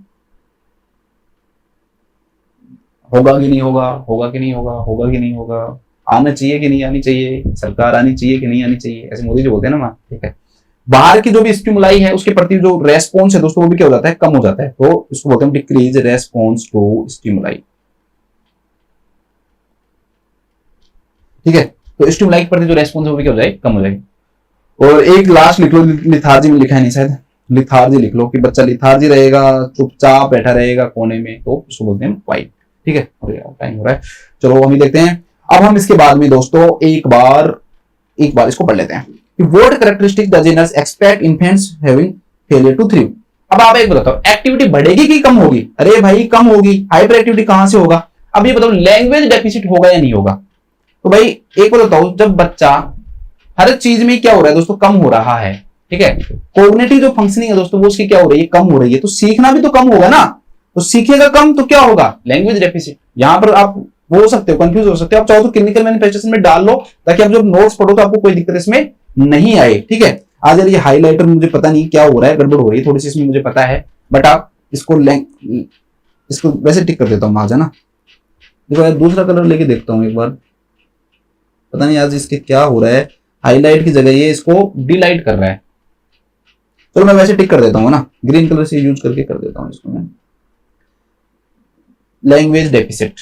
Speaker 1: होगा कि नहीं होगा, होगा कि नहीं होगा, होगा कि नहीं होगा, आना चाहिए कि नहीं आनी चाहिए, सरकार आनी चाहिए कि नहीं आनी चाहिए, ऐसे मोदी जी बोलते हैं ना, ठीक है। बाहर की जो भी स्टिमुलाई है उसके प्रति जो रेस्पॉन्स है दोस्तों वो भी क्या हो जाता है, कम हो जाता है। तो इसको बोलते हैं डिक्रीज रेस्पॉन्स टू स्टिमुलाई, ठीक है। तो स्टिमुलाई के प्रति जो रेस्पॉन्स है वो भी क्या हो जाएगी, कम हो जाएगी। और एक लास्ट लिख लो, लिथार्जी में लिखा है नहीं शायद, लिथार्जी लिख लो कि बच्चा लिथार्जी रहेगा, चुपचाप बैठा रहेगा कोने में, तो उसको बोलते हैं क्वाइट, ठीक है। टाइम हो रहा है, चलो हम देखते हैं। अब हम इसके बाद में दोस्तों एक बार इसको पढ़ लेते हैं कि what characteristic the nurses expect infants having failure to thrive. अब आप एक बताओ, एक्टिविटी बढ़ेगी कि कम होगी, अरे भाई कम होगी, हाइपर एक्टिविटी कहां से होगा। अब ये बताओ लैंग्वेज डेफिसिट होगा या नहीं होगा। तो भाई एक बात बताओ, जब बच्चा हर चीज में क्या हो रहा है दोस्तों, कम हो रहा है, ठीक है। कोग्निटिव जो फंक्शनिंग है दोस्तों वो उसकी क्या हो रही है, कम हो रही है, तो सीखना भी तो कम होगा ना। तो सीखेगा कम तो क्या होगा, लैंग्वेज डेफिसिट। यहां पर आप वो हो सकते हो, कंफ्यूज हो सकते हो। आप चाहो तो क्लिनिकल मैनिफेस्टेशन में डाल लो, ताकि आप जब नोट्स पढ़ो तो आपको कोई दिक्कत इसमें नहीं आए, ठीक है। आज यार ये हाईलाइटर मुझे पता नहीं क्या हो रहा है, गड़बड़ हो रही है थोड़ी सी इसमें, मुझे पता है, बट आप इसको वैसे टिक कर देता हूँ आज, है ना। देखो यार दूसरा कलर लेके देखता हूँ एक बार, पता नहीं आज इसके क्या हो रहा है, हाईलाइट की जगह ये इसको डिलाइट कर रहा है। चलो मैं वैसे टिक कर देता हूँ ना, ग्रीन कलर से यूज करके कर देता हूँ इसको मैं। लैंग्वेज डेफिसिट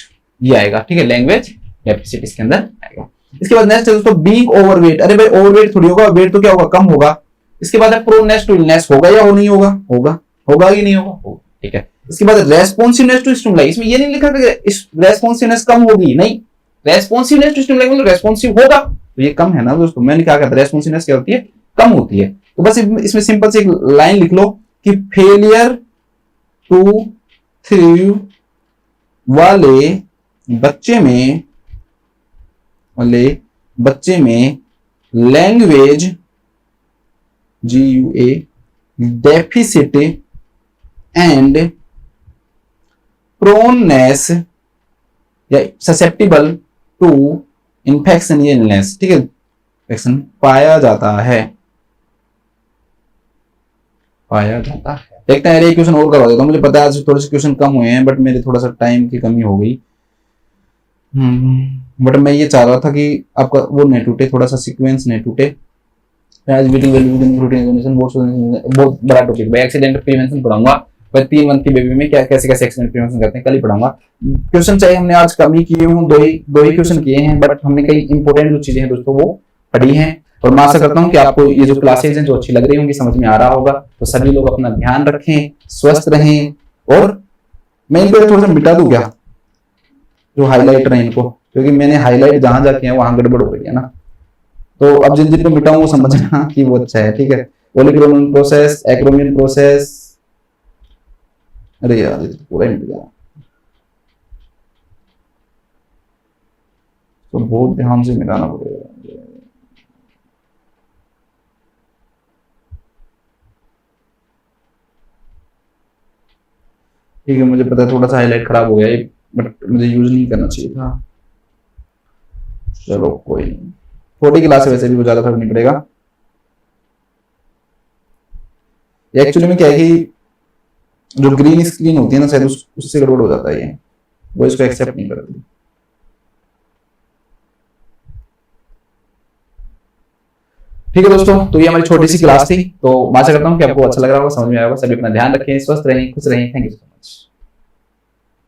Speaker 1: ये आएगा, ठीक है, लैंग्वेज डेफिसिट इसके अंदर आएगा। इसके बाद नेक्स्ट है दोस्तों बीइंग ओवरवेट। अरे भाई ओवरवेट थोड़ी होगा, वेट तो क्या होगा, कम होगा। इसके बाद है प्रोनेस टू इलनेस, होगा या नहीं होगा, होगा, होगा कि नहीं होगा, ठीक है। इसके बाद रेस्पॉन्सिवनेस टू स्टिमुलाई, इसमें ये नहीं लिखा कि रेस्पॉन्सिवनेस कम होगी, नहीं, रेस्पॉन्सिवनेस टू स्टिमुलाई मतलब रेस्पॉन्सिव होगा, तो ये कम है ना दोस्तों। मैंने क्या कहता, रेस्पॉन्सिवनेस क्या होती है, कम होती है। तो बस इसमें सिंपल से एक लाइन लिख लो कि फेलियर टू थ्रिव वाले बच्चे में language GUA deficit and proneness या ससेप्टिबल टू इन्फेक्शन या इलनेस, ठीक है, इन्फेक्शन पाया जाता है। देखते हैं, एक क्वेश्चन और करवा देता हूं, मुझे पता है आज थोड़े से क्वेश्चन कम हुए हैं, बट मेरे थोड़ा सा टाइम की कमी हो गई। बट मैं ये चाह रहा था कि आपका वो नहीं टूटे, थोड़ा सा सीक्वेंस नहीं टूटे। बहुत बड़ा टॉपिक भाई, एक्सीडेंट प्रिवेंशन पढ़ाऊंगा भाई, 3 मंथ की बेबी में क्या कैसे एक्सीडेंट प्रिवेंशन करते हैं, कल ही पढ़ाऊंगा। क्वेश्चन चाहिए हमने आज कम ही किए हूँ, दो ही क्वेश्चन किए हैं, बट हमने कई इंपॉर्टेंट जो चीजें हैं दोस्तों वो पढ़ी हैं। और मैं आशा करता हूँ कि आपको ये जो क्लासेज हैं जो अच्छी लग रही होंगी, समझ में आ रहा होगा। तो सभी लोग अपना ध्यान रखें, स्वस्थ रहें। और मैं इनको थोड़ा सा मिटा दूं क्या, जो हाईलाइटर है इनको, क्योंकि मैंने हाईलाइट जहां जाके है वहां गड़बड़ हो गई है ना। तो अब जिन जिनको मिटाऊं वो समझना कि वो अच्छा है, ठीक है। ओलिग्रोमिन प्रोसेस, एक्रोमिन प्रोसेस, अरे यार ये पूरा ही मिट गया, तो बहुत ध्यान से मिलाना पड़ेगा।
Speaker 2: ठीक है, मुझे पता है थोड़ा सा हाईलाइट खराब हो गया ये, बट मुझे यूज नहीं करना चाहिए था। चलो कोई नहीं, 40 क्लास है वैसे भी, वो ज्यादा फर्क नहीं पड़ेगा। एक्चुअली में क्या है कि जो ग्रीन स्क्रीन होती है ना शायद उससे गड़बड़ हो जाता है ये, वो इसको एक्सेप्ट नहीं करती। ठीक है दोस्तों, तो ये हमारी छोटी सी क्लास थी, तो आशा करता हूँ कि आपको अच्छा लग रहा होगा, समझ में आया होगा। सभी अपना ध्यान रखें, स्वस्थ रहें, खुश रहें। Thank you.